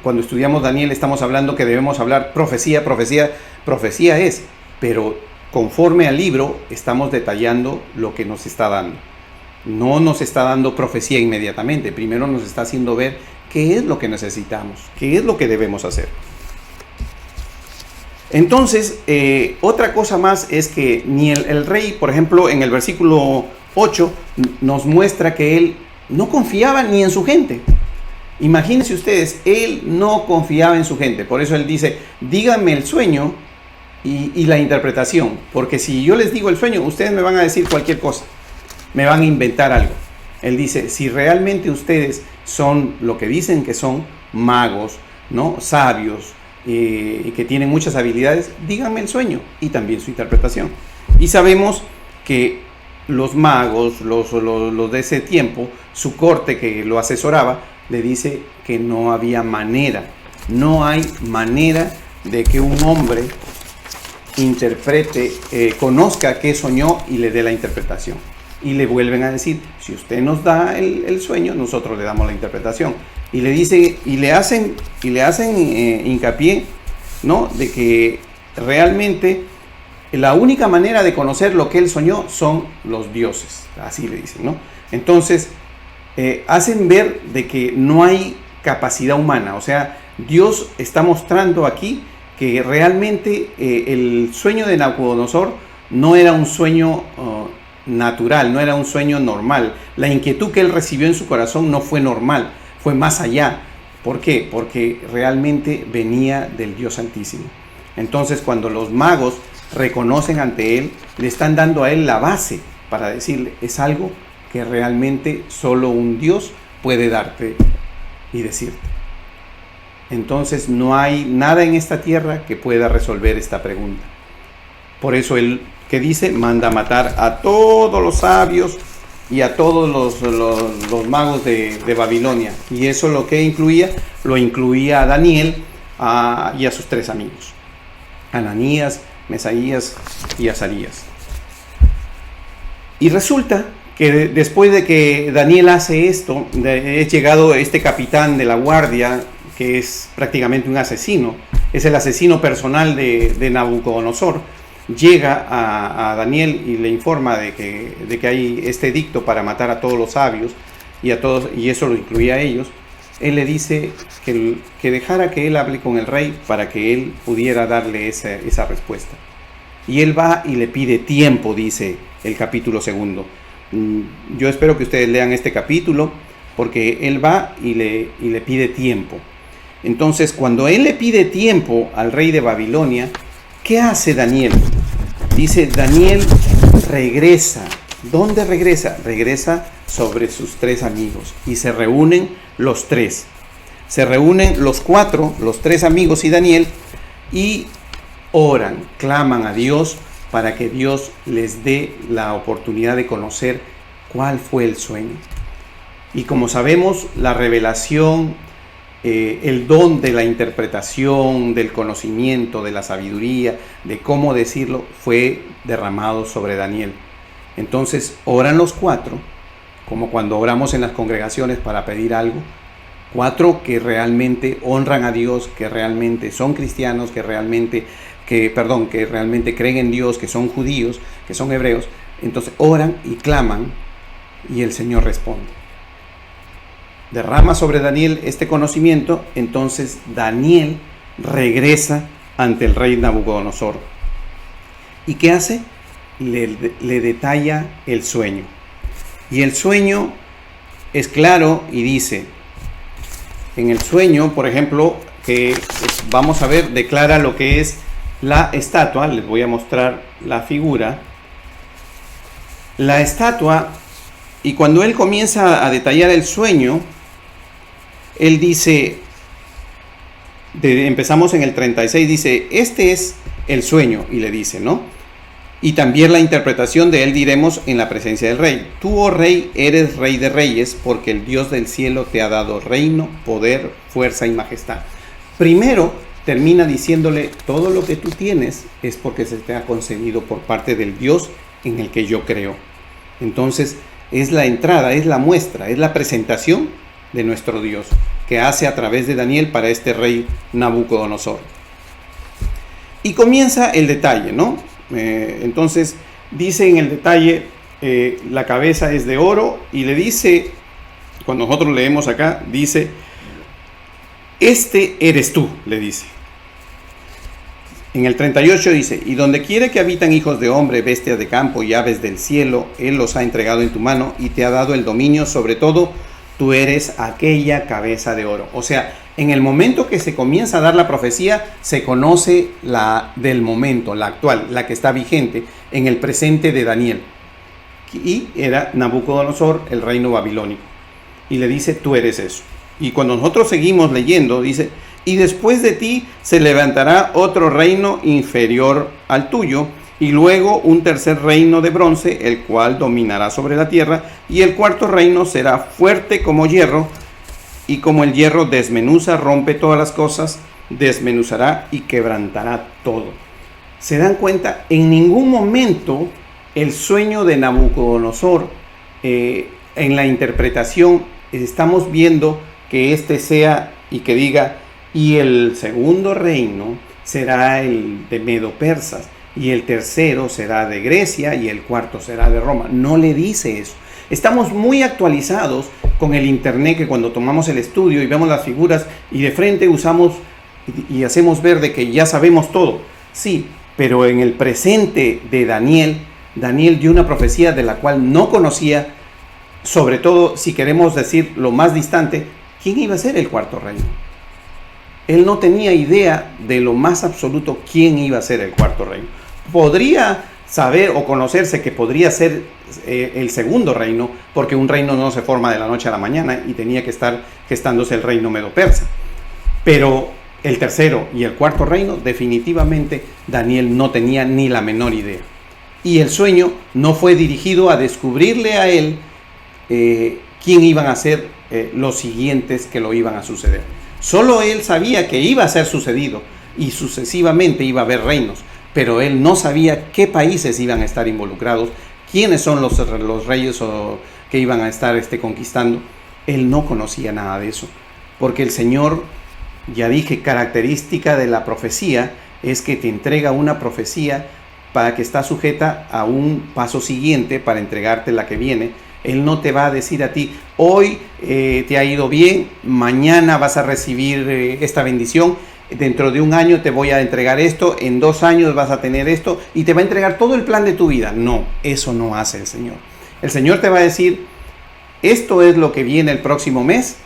cuando estudiamos Daniel estamos hablando que debemos hablar profecía es, pero conforme al libro estamos detallando lo que nos está dando. No nos está dando profecía inmediatamente, primero nos está haciendo ver qué es lo que necesitamos, qué es lo que debemos hacer. Entonces, otra cosa más es que ni el rey, por ejemplo, en el versículo 8, nos muestra que él no confiaba ni en su gente. Imagínense ustedes, él no confiaba en su gente. Por eso él dice, díganme el sueño y la interpretación. Porque si yo les digo el sueño, ustedes me van a decir cualquier cosa. Me van a inventar algo. Él dice, si realmente ustedes son lo que dicen que son, magos, ¿no? Sabios, y que tienen muchas habilidades, díganme el sueño y también su interpretación. Y sabemos que los magos, los de ese tiempo, su corte que lo asesoraba, le dice que no había manera, no hay manera de que un hombre interprete, conozca qué soñó y le dé la interpretación. Y le vuelven a decir, si usted nos da el sueño, nosotros le damos la interpretación. Y le dice, y le hacen hincapié, ¿no? De que realmente la única manera de conocer lo que él soñó son los dioses, así le dicen, ¿no? Entonces, hacen ver de que no hay capacidad humana, o sea, Dios está mostrando aquí que realmente el sueño de Nabucodonosor no era un sueño natural, no era un sueño normal. La inquietud que él recibió en su corazón no fue normal, fue más allá. ¿Por qué? Porque realmente venía del Dios Altísimo. Entonces, cuando los magos reconocen ante él, le están dando a él la base para decirle, es algo que realmente solo un Dios puede darte y decirte. Entonces, no hay nada en esta tierra que pueda resolver esta pregunta. Por eso él, que dice, manda matar a todos los sabios y a todos los magos de Babilonia. Y eso lo que incluía, lo incluía a Daniel y a sus 3 amigos, Ananías, Mesaías y Azarías. Y resulta que después de que Daniel hace esto, es llegado este capitán de la guardia, que es prácticamente un asesino, es el asesino personal de Nabucodonosor, llega a Daniel y le informa de que hay este edicto para matar a todos los sabios y a todos, y eso lo incluía a ellos. Él le dice que dejara que él hable con el rey para que él pudiera darle esa respuesta. Y él va y le pide tiempo, dice el capítulo 2. Yo espero que ustedes lean este capítulo, porque él va y le pide tiempo. Entonces, cuando él le pide tiempo al rey de Babilonia, ¿qué hace Daniel? Dice, Daniel regresa. ¿Dónde regresa? Regresa sobre sus 3 amigos. Y se reúnen los 3. Se reúnen los 4, los 3 amigos y Daniel, y oran, claman a Dios para que Dios les dé la oportunidad de conocer cuál fue el sueño. Y como sabemos, la revelación, el don de la interpretación, del conocimiento, de la sabiduría, de cómo decirlo, fue derramado sobre Daniel. Entonces oran los 4, como cuando oramos en las congregaciones para pedir algo. 4 que realmente honran a Dios, que realmente son cristianos, que realmente creen en Dios, que son judíos, que son hebreos. Entonces oran y claman y el Señor responde. Derrama sobre Daniel este conocimiento. Entonces Daniel regresa ante el rey Nabucodonosor. ¿Y qué hace? Le detalla el sueño. Y el sueño es claro y dice, en el sueño, por ejemplo, que vamos a ver, declara lo que es la estatua. Les voy a mostrar la figura. La estatua, y cuando él comienza a detallar el sueño, él dice, empezamos en el 36, dice, este es el sueño, y le dice, ¿no? Y también la interpretación de él diremos en la presencia del rey. Tú, oh rey, eres rey de reyes, porque el Dios del cielo te ha dado reino, poder, fuerza y majestad. Primero termina diciéndole, todo lo que tú tienes es porque se te ha concedido por parte del Dios en el que yo creo. Entonces es la entrada, es la muestra, es la presentación de nuestro Dios que hace a través de Daniel para este rey Nabucodonosor. Y comienza el detalle, ¿no? Entonces dice en el detalle, la cabeza es de oro, y le dice, cuando nosotros leemos acá, dice, este eres tú, le dice. En el 38 dice, y donde quiere que habitan hijos de hombre, bestias de campo y aves del cielo, Él los ha entregado en tu mano y te ha dado el dominio sobre todo, tú eres aquella cabeza de oro. O sea, en el momento que se comienza a dar la profecía, se conoce la del momento, la actual, la que está vigente en el presente de Daniel. Y era Nabucodonosor, el reino babilónico. Y le dice, tú eres eso. Y cuando nosotros seguimos leyendo, dice, y después de ti se levantará otro reino inferior al tuyo, y luego un tercer reino de bronce, el cual dominará sobre la tierra, y el cuarto reino será fuerte como hierro, y como el hierro desmenuza, rompe todas las cosas, desmenuzará y quebrantará todo. ¿Se dan cuenta? En ningún momento el sueño de Nabucodonosor, en la interpretación, estamos viendo que este sea y que diga, y el segundo reino será el de Medo-Persas, y el tercero será de Grecia, y el cuarto será de Roma. No le dice eso. Estamos muy actualizados con el internet, que cuando tomamos el estudio y vemos las figuras y de frente usamos y hacemos ver de que ya sabemos todo. Sí, pero en el presente de Daniel dio una profecía de la cual no conocía, sobre todo si queremos decir lo más distante, ¿quién iba a ser el cuarto reino? Él no tenía idea de lo más absoluto quién iba a ser el cuarto reino. Podría saber o conocerse que podría ser el segundo reino, porque un reino no se forma de la noche a la mañana y tenía que estar gestándose el reino medo-persa. Pero el tercero y el cuarto reino, definitivamente Daniel no tenía ni la menor idea. Y el sueño no fue dirigido a descubrirle a él quién iban a ser los siguientes que lo iban a suceder. Solo él sabía que iba a ser sucedido y sucesivamente iba a haber reinos, pero él no sabía qué países iban a estar involucrados, quiénes son los reyes que iban a estar conquistando. Él no conocía nada de eso, porque el Señor, ya dije, característica de la profecía es que te entrega una profecía para que está sujeta a un paso siguiente para entregarte la que viene. Él no te va a decir a ti, hoy te ha ido bien, mañana vas a recibir esta bendición, dentro de un año te voy a entregar esto, en 2 años vas a tener esto, y te va a entregar todo el plan de tu vida. No, eso no hace el Señor. El Señor te va a decir, esto es lo que viene el próximo mes,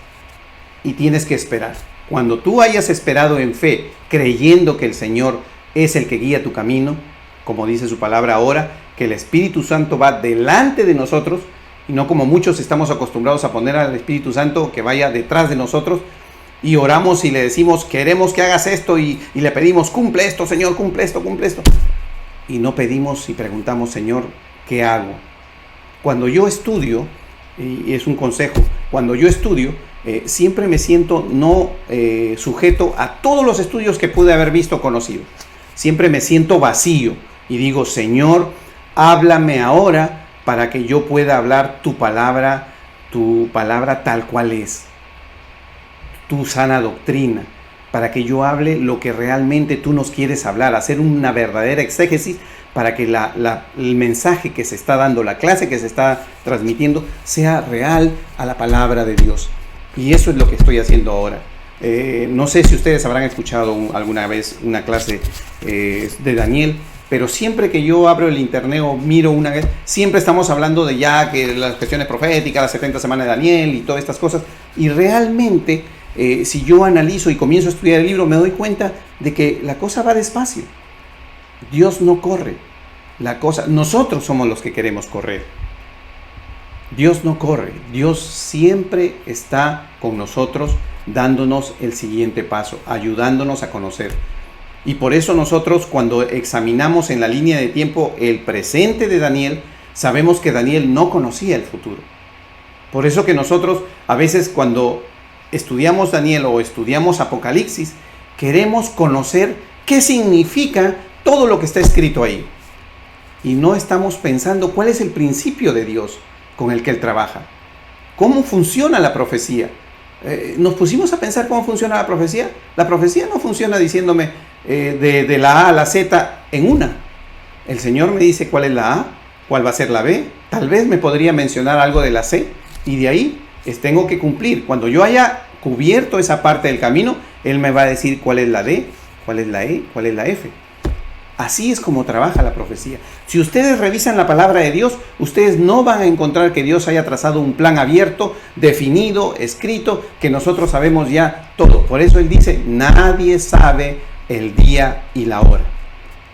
y tienes que esperar. Cuando tú hayas esperado en fe, creyendo que el Señor es el que guía tu camino, como dice su palabra ahora, que el Espíritu Santo va delante de nosotros, y no como muchos estamos acostumbrados a poner al Espíritu Santo que vaya detrás de nosotros, y oramos y le decimos, queremos que hagas esto, y le pedimos, cumple esto, Señor, cumple esto, y no pedimos y preguntamos, Señor, ¿qué hago? Cuando yo estudio, y es un consejo, cuando yo estudio, siempre me siento no sujeto a todos los estudios que pude haber visto o conocido. Siempre me siento vacío y digo, Señor, háblame ahora para que yo pueda hablar tu palabra tal cual es, tu sana doctrina, para que yo hable lo que realmente tú nos quieres hablar, hacer una verdadera exégesis para que el mensaje que se está dando, la clase que se está transmitiendo, sea real a la palabra de Dios. Y eso es lo que estoy haciendo ahora. No sé si ustedes habrán escuchado alguna vez una clase de Daniel, pero siempre que yo abro el internet o miro una vez, siempre estamos hablando de ya que las cuestiones proféticas, las 70 semanas de Daniel y todas estas cosas. Y realmente, si yo analizo y comienzo a estudiar el libro, me doy cuenta de que la cosa va despacio. Dios no corre. Nosotros somos los que queremos correr. Dios no corre. Dios siempre está con nosotros, dándonos el siguiente paso, ayudándonos a conocer. Y por eso nosotros, cuando examinamos en la línea de tiempo el presente de Daniel, sabemos que Daniel no conocía el futuro. Por eso que nosotros a veces cuando estudiamos Daniel o estudiamos Apocalipsis, queremos conocer qué significa todo lo que está escrito ahí. Y no estamos pensando cuál es el principio de Dios con el que Él trabaja. ¿Cómo funciona la profecía? ¿Nos pusimos a pensar cómo funciona la profecía? La profecía no funciona diciéndome de la A a la Z en una. El Señor me dice cuál es la A, cuál va a ser la B, tal vez me podría mencionar algo de la C, y de ahí tengo que cumplir. Cuando yo haya cubierto esa parte del camino, Él me va a decir cuál es la D, cuál es la E, cuál es la F. Así es como trabaja la profecía. Si ustedes revisan la palabra de Dios, ustedes no van a encontrar que Dios haya trazado un plan abierto, definido, escrito, que nosotros sabemos ya todo. Por eso Él dice, nadie sabe el día y la hora.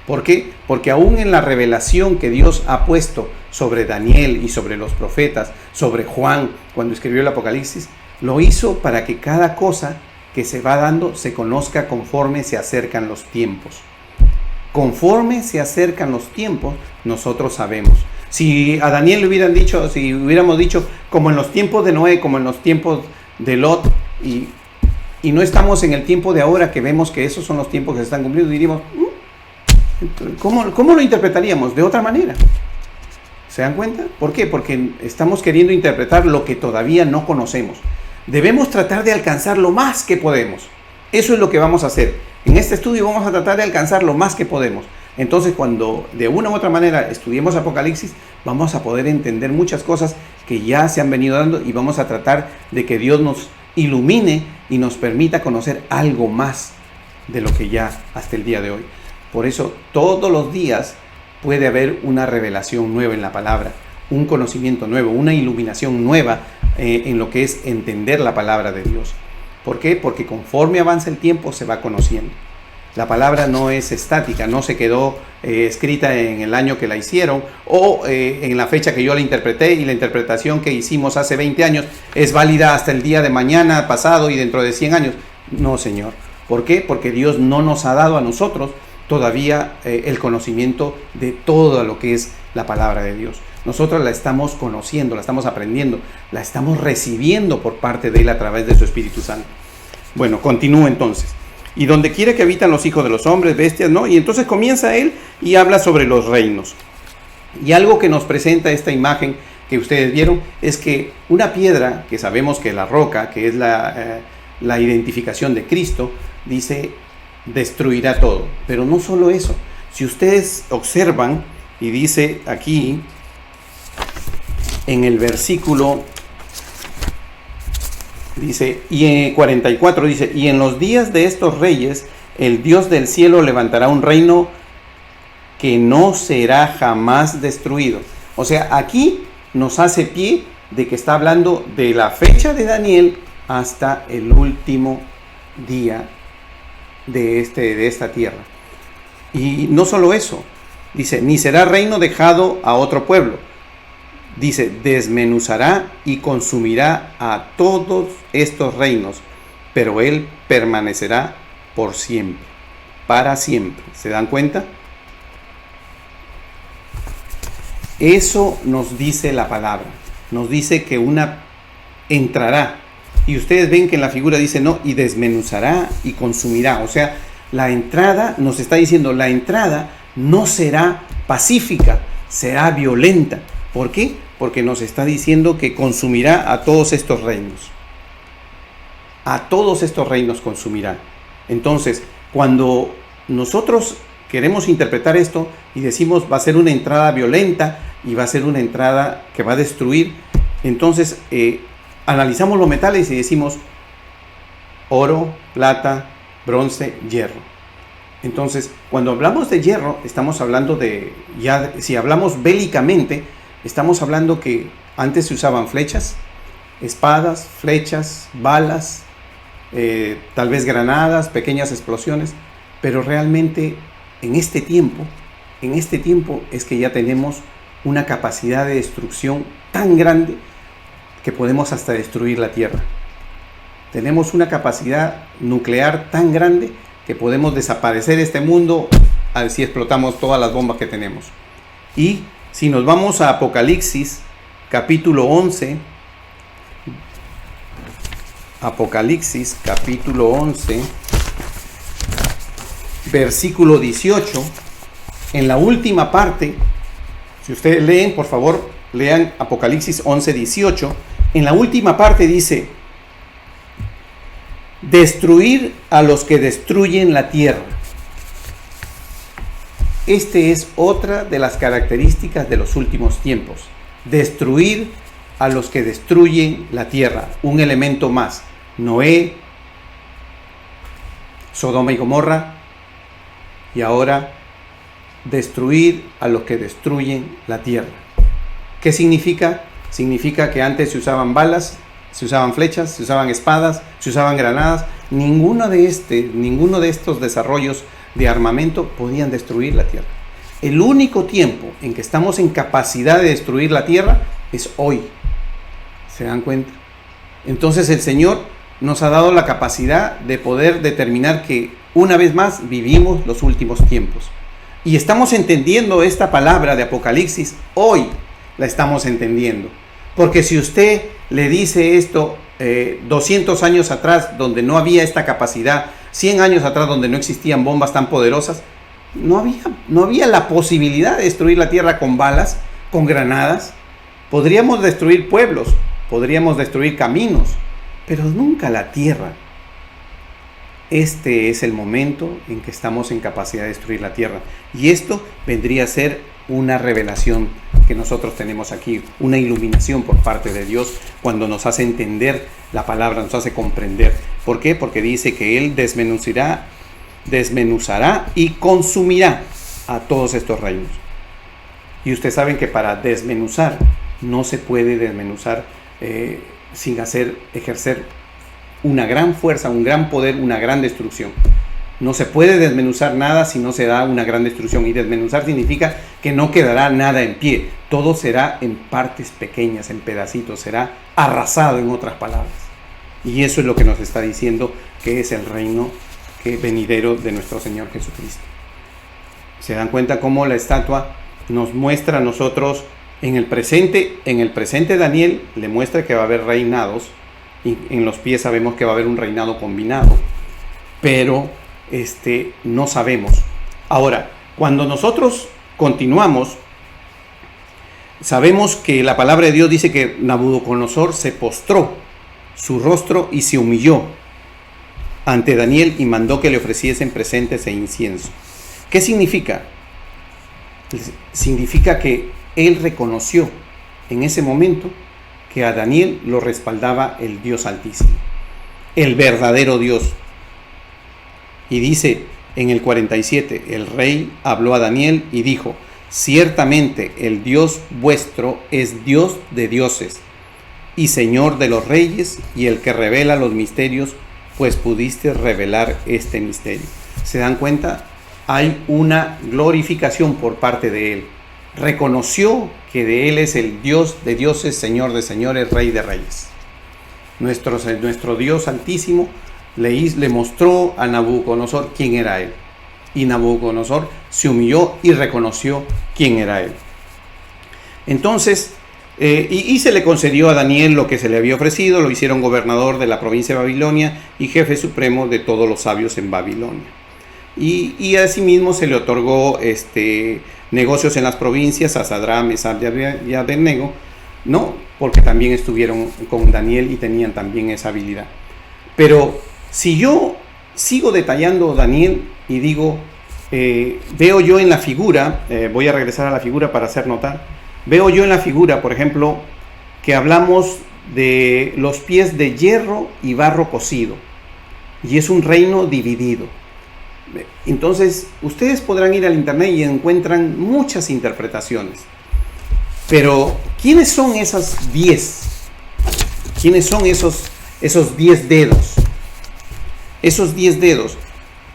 ¿Por qué? Porque aún en la revelación que Dios ha puesto sobre Daniel y sobre los profetas, sobre Juan, cuando escribió el Apocalipsis, lo hizo para que cada cosa que se va dando se conozca conforme se acercan los tiempos. Conforme se acercan los tiempos, nosotros sabemos. Si a Daniel le hubieran dicho, si hubiéramos dicho, como en los tiempos de Noé, como en los tiempos de Lot, y no estamos en el tiempo de ahora que vemos que esos son los tiempos que se están cumpliendo, diríamos, ¿cómo lo interpretaríamos? De otra manera. ¿Se dan cuenta? ¿Por qué? Porque estamos queriendo interpretar lo que todavía no conocemos. Debemos tratar de alcanzar lo más que podemos. Eso es lo que vamos a hacer. En este estudio vamos a tratar de alcanzar lo más que podemos. Entonces, cuando de una u otra manera estudiemos Apocalipsis, vamos a poder entender muchas cosas que ya se han venido dando y vamos a tratar de que Dios nos ilumine y nos permita conocer algo más de lo que ya hasta el día de hoy. Por eso, todos los días puede haber una revelación nueva en la palabra, un conocimiento nuevo, una iluminación nueva en lo que es entender la palabra de Dios. ¿Por qué? Porque conforme avanza el tiempo se va conociendo. La palabra no es estática, no se quedó escrita en el año que la hicieron o en la fecha que yo la interpreté, y la interpretación que hicimos hace 20 años es válida hasta el día de mañana, pasado y dentro de 100 años. No, Señor. ¿Por qué? Porque Dios no nos ha dado a nosotros todavía el conocimiento de todo lo que es la palabra de Dios. Nosotros la estamos conociendo, la estamos aprendiendo, la estamos recibiendo por parte de Él a través de su Espíritu Santo. Bueno, continúo entonces. Y donde quiera que habitan los hijos de los hombres, bestias, ¿no? Y entonces comienza Él y habla sobre los reinos. Y algo que nos presenta esta imagen que ustedes vieron es que una piedra, que sabemos que es la roca, que es la identificación de Cristo, dice, destruirá todo. Pero no solo eso. Si ustedes observan, y dice aquí, en el versículo, dice, y en 44 dice, y en los días de estos reyes, el Dios del cielo levantará un reino que no será jamás destruido. O sea, aquí nos hace pie de que está hablando de la fecha de Daniel hasta el último día de esta tierra. Y no solo eso, dice, ni será reino dejado a otro pueblo. Dice, desmenuzará y consumirá a todos estos reinos, pero Él permanecerá por siempre, para siempre. ¿Se dan cuenta? Eso nos dice la palabra. Nos dice que una entrará. Y ustedes ven que en la figura dice, no, y desmenuzará y consumirá. O sea, la entrada, nos está diciendo, la entrada no será pacífica, será violenta. ¿Por qué? Porque nos está diciendo que consumirá a todos estos reinos. A todos estos reinos consumirá. Entonces, cuando nosotros queremos interpretar esto y decimos va a ser una entrada violenta y va a ser una entrada que va a destruir, entonces analizamos los metales y decimos oro, plata, bronce, hierro. Entonces, cuando hablamos de hierro, estamos hablando de, ya si hablamos bélicamente, estamos hablando que antes se usaban flechas, espadas, flechas, balas, tal vez granadas, pequeñas explosiones, pero realmente en este tiempo es que ya tenemos una capacidad de destrucción tan grande que podemos hasta destruir la tierra. Tenemos una capacidad nuclear tan grande que podemos desaparecer este mundo si explotamos todas las bombas que tenemos. Y si nos vamos a Apocalipsis, capítulo 11, Apocalipsis, capítulo 11, versículo 18, en la última parte, si ustedes leen, por favor, lean Apocalipsis 11, 18, en la última parte dice, destruir a los que destruyen la tierra. Este es otra de las características de los últimos tiempos. Destruir a los que destruyen la tierra. Un elemento más. Noé, Sodoma y Gomorra, y ahora destruir a los que destruyen la tierra. ¿Qué significa? Significa que antes se usaban balas, se usaban flechas, se usaban espadas, se usaban granadas. Ninguno de estos desarrollos de armamento podían destruir la tierra. El único tiempo en que estamos en capacidad de destruir la tierra es hoy. ¿Se dan cuenta? Entonces el Señor nos ha dado la capacidad de poder determinar que una vez más vivimos los últimos tiempos. Y estamos entendiendo esta palabra de Apocalipsis hoy. La estamos entendiendo. Porque si usted le dice esto 200 años atrás, donde no había esta capacidad, 100 años atrás, donde no existían bombas tan poderosas, no había la posibilidad de destruir la tierra con balas, con granadas. Podríamos destruir pueblos, podríamos destruir caminos, pero nunca la tierra. Este es el momento en que estamos en capacidad de destruir la tierra. Y esto vendría a ser una revelación que nosotros tenemos aquí, una iluminación por parte de Dios cuando nos hace entender la palabra, nos hace comprender. ¿Por qué? Porque dice que Él desmenuzará y consumirá a todos estos reinos. Y ustedes saben que para desmenuzar no se puede desmenuzar sin ejercer una gran fuerza, un gran poder, una gran destrucción. No se puede desmenuzar nada si no se da una gran destrucción. Y desmenuzar significa que no quedará nada en pie. Todo será en partes pequeñas, en pedacitos. Será arrasado, en otras palabras. Y eso es lo que nos está diciendo que es el reino venidero de nuestro Señor Jesucristo. ¿Se dan cuenta cómo la estatua nos muestra a nosotros en el presente? En el presente Daniel le muestra que va a haber reinados. Y en los pies sabemos que va a haber un reinado combinado. Pero no sabemos. Ahora, cuando nosotros continuamos, sabemos que la palabra de Dios dice que Nabucodonosor se postró su rostro y se humilló ante Daniel y mandó que le ofreciesen presentes e incienso. ¿Qué significa? Significa que él reconoció en ese momento que a Daniel lo respaldaba el Dios Altísimo, el verdadero Dios. Y dice en el 47, el rey habló a Daniel y dijo: ciertamente el Dios vuestro es Dios de dioses y Señor de los reyes y el que revela los misterios, pues pudiste revelar este misterio. ¿Se dan cuenta? Hay una glorificación por parte de él. Reconoció que de él es el Dios de dioses, Señor de señores, Rey de reyes. Nuestro Dios Altísimo le mostró a Nabucodonosor quién era él. Y Nabucodonosor se humilló y reconoció quién era él. Entonces, y se le concedió a Daniel lo que se le había ofrecido. Lo hicieron gobernador de la provincia de Babilonia y jefe supremo de todos los sabios en Babilonia. Y asimismo se le otorgó negocios en las provincias a Sadrán, Mesach y Abednego, ¿no? Porque también estuvieron con Daniel y tenían también esa habilidad. Pero si yo sigo detallando Daniel y digo, veo yo en la figura, voy a regresar a la figura para hacer notar, veo yo en la figura, por ejemplo, que hablamos de los pies de hierro y barro cocido, y es un reino dividido. Entonces, ustedes podrán ir al internet y encuentran muchas interpretaciones. Pero, ¿quiénes son esas 10? ¿Quiénes son esos 10 dedos? Esos 10 dedos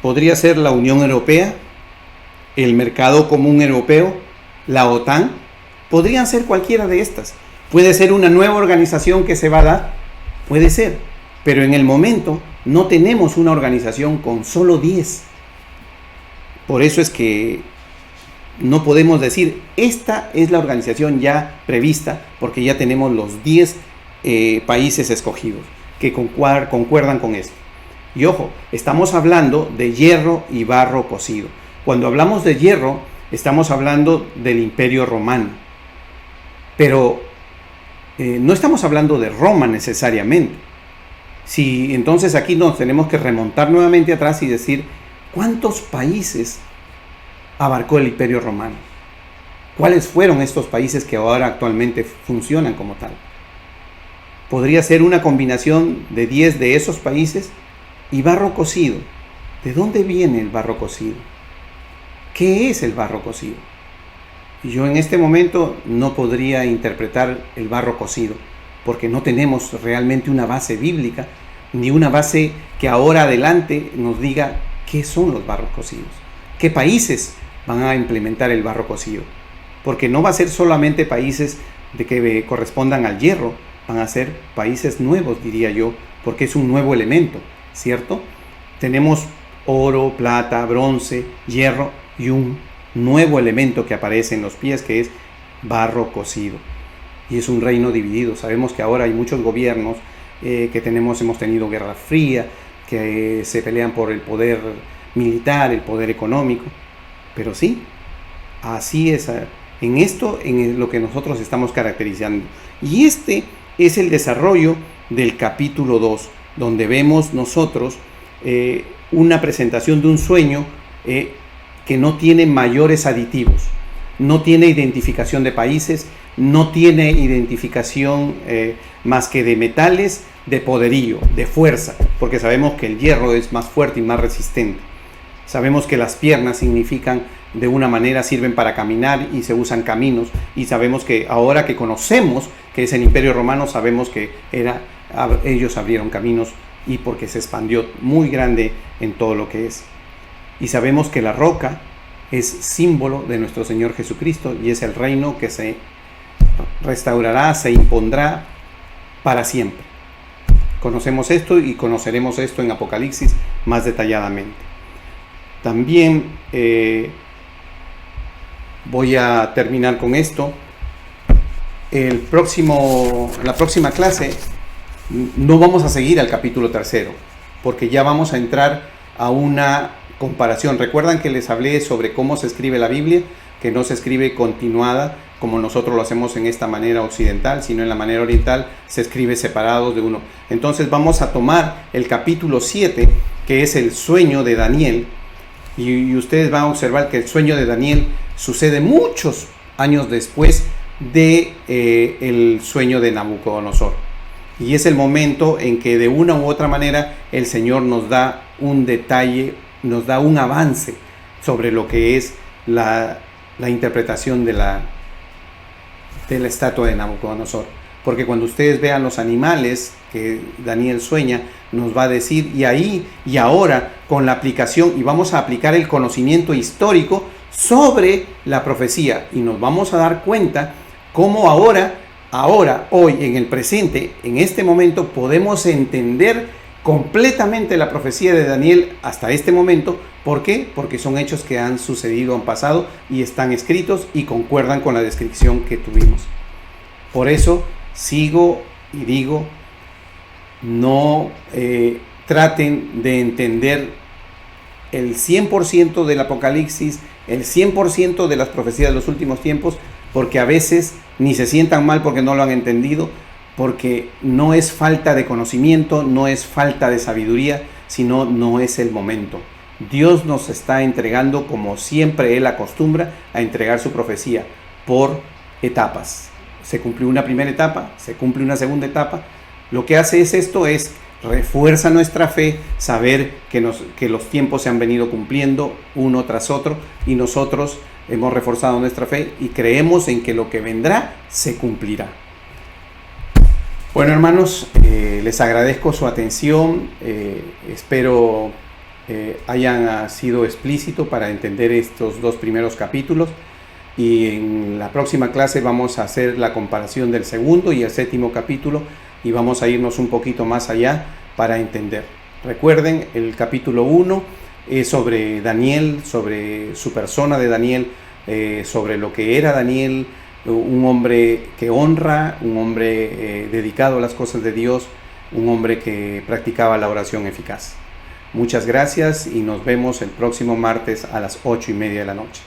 podría ser la Unión Europea, el Mercado Común Europeo, la OTAN. Podrían ser cualquiera de estas. Puede ser una nueva organización que se va a dar. Puede ser. Pero en el momento no tenemos una organización con solo 10. Por eso es que no podemos decir, esta es la organización ya prevista, porque ya tenemos los 10 países escogidos que concuerdan con esto. Y ojo, estamos hablando de hierro y barro cocido. Cuando hablamos de hierro, estamos hablando del Imperio Romano. Pero no estamos hablando de Roma necesariamente. Si entonces aquí nos tenemos que remontar nuevamente atrás y decir, ¿cuántos países abarcó el Imperio Romano? ¿Cuáles fueron estos países que ahora actualmente funcionan como tal? Podría ser una combinación de 10 de esos países. Y barro cocido. ¿De dónde viene el barro cocido? ¿Qué es el barro cocido? Yo en este momento no podría interpretar el barro cocido, porque no tenemos realmente una base bíblica, ni una base que ahora adelante nos diga qué son los barros cocidos, qué países van a implementar el barro cocido, porque no va a ser solamente países de que correspondan al hierro, van a ser países nuevos, diría yo, porque es un nuevo elemento, ¿cierto? Tenemos oro, plata, bronce, hierro y un nuevo elemento que aparece en los pies, que es barro cocido. Y es un reino dividido. Sabemos que ahora hay muchos gobiernos hemos tenido guerra fría, que se pelean por el poder militar, el poder económico. Pero sí, así es. En lo que nosotros estamos caracterizando. Y este es el desarrollo del capítulo 2, donde vemos nosotros una presentación de un sueño que no tiene mayores aditivos, no tiene identificación de países, no tiene identificación más que de metales, de poderío, de fuerza, porque sabemos que el hierro es más fuerte y más resistente. Sabemos que las piernas significan, de una manera sirven para caminar y se usan caminos, y sabemos que ahora que conocemos que es el Imperio Romano, sabemos que ellos abrieron caminos y porque se expandió muy grande en todo lo que es. Y sabemos que la roca es símbolo de nuestro Señor Jesucristo y es el reino que se restaurará, se impondrá para siempre. Conocemos esto y conoceremos esto en Apocalipsis más detalladamente. También voy a terminar con esto. La próxima clase no vamos a seguir al capítulo 3, porque ya vamos a entrar a una comparación. ¿Recuerdan que les hablé sobre cómo se escribe la Biblia? Que no se escribe continuada como nosotros lo hacemos en esta manera occidental, sino en la manera oriental se escribe separados de uno. Entonces vamos a tomar el capítulo 7, que es el sueño de Daniel, y ustedes van a observar que el sueño de Daniel sucede muchos años después de el sueño de Nabucodonosor. Y es el momento en que de una u otra manera el Señor nos da un detalle, nos da un avance sobre lo que es la interpretación de la estatua de Nabucodonosor. Porque cuando ustedes vean los animales que Daniel sueña, nos va a decir, y ahí y ahora, con la aplicación, y vamos a aplicar el conocimiento histórico sobre la profecía, y nos vamos a dar cuenta cómo ahora, hoy, en el presente, en este momento, podemos entender completamente la profecía de Daniel hasta este momento. ¿Por qué? Porque son hechos que han sucedido, han pasado y están escritos y concuerdan con la descripción que tuvimos. Por eso sigo y digo, no traten de entender el 100% del Apocalipsis, el 100% de las profecías de los últimos tiempos, porque a veces ni se sientan mal porque no lo han entendido, porque no es falta de conocimiento, no es falta de sabiduría, sino no es el momento. Dios nos está entregando, como siempre Él acostumbra, a entregar su profecía por etapas. Se cumplió una primera etapa, se cumple una segunda etapa. Lo que hace esto es refuerza nuestra fe, saber que los tiempos se han venido cumpliendo uno tras otro y nosotros hemos reforzado nuestra fe y creemos en que lo que vendrá se cumplirá. Bueno, hermanos, les agradezco su atención. Espero hayan sido explícito para entender estos 2 primeros capítulos. Y en la próxima clase vamos a hacer la comparación del 2º y el 7º capítulo y vamos a irnos un poquito más allá para entender. Recuerden, el capítulo 1 es sobre Daniel, sobre su persona de Daniel, sobre lo que era Daniel, un hombre que honra, un hombre dedicado a las cosas de Dios, un hombre que practicaba la oración eficaz. Muchas gracias y nos vemos el próximo martes a las 8:30 de la noche.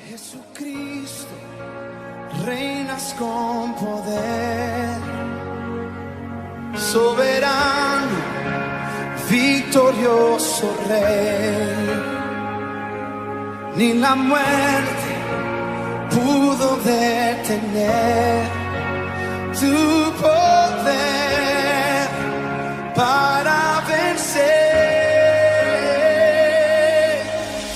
Jesucristo, Rey con poder, soberano, victorioso Rey. Ni la muerte pudo detener tu poder.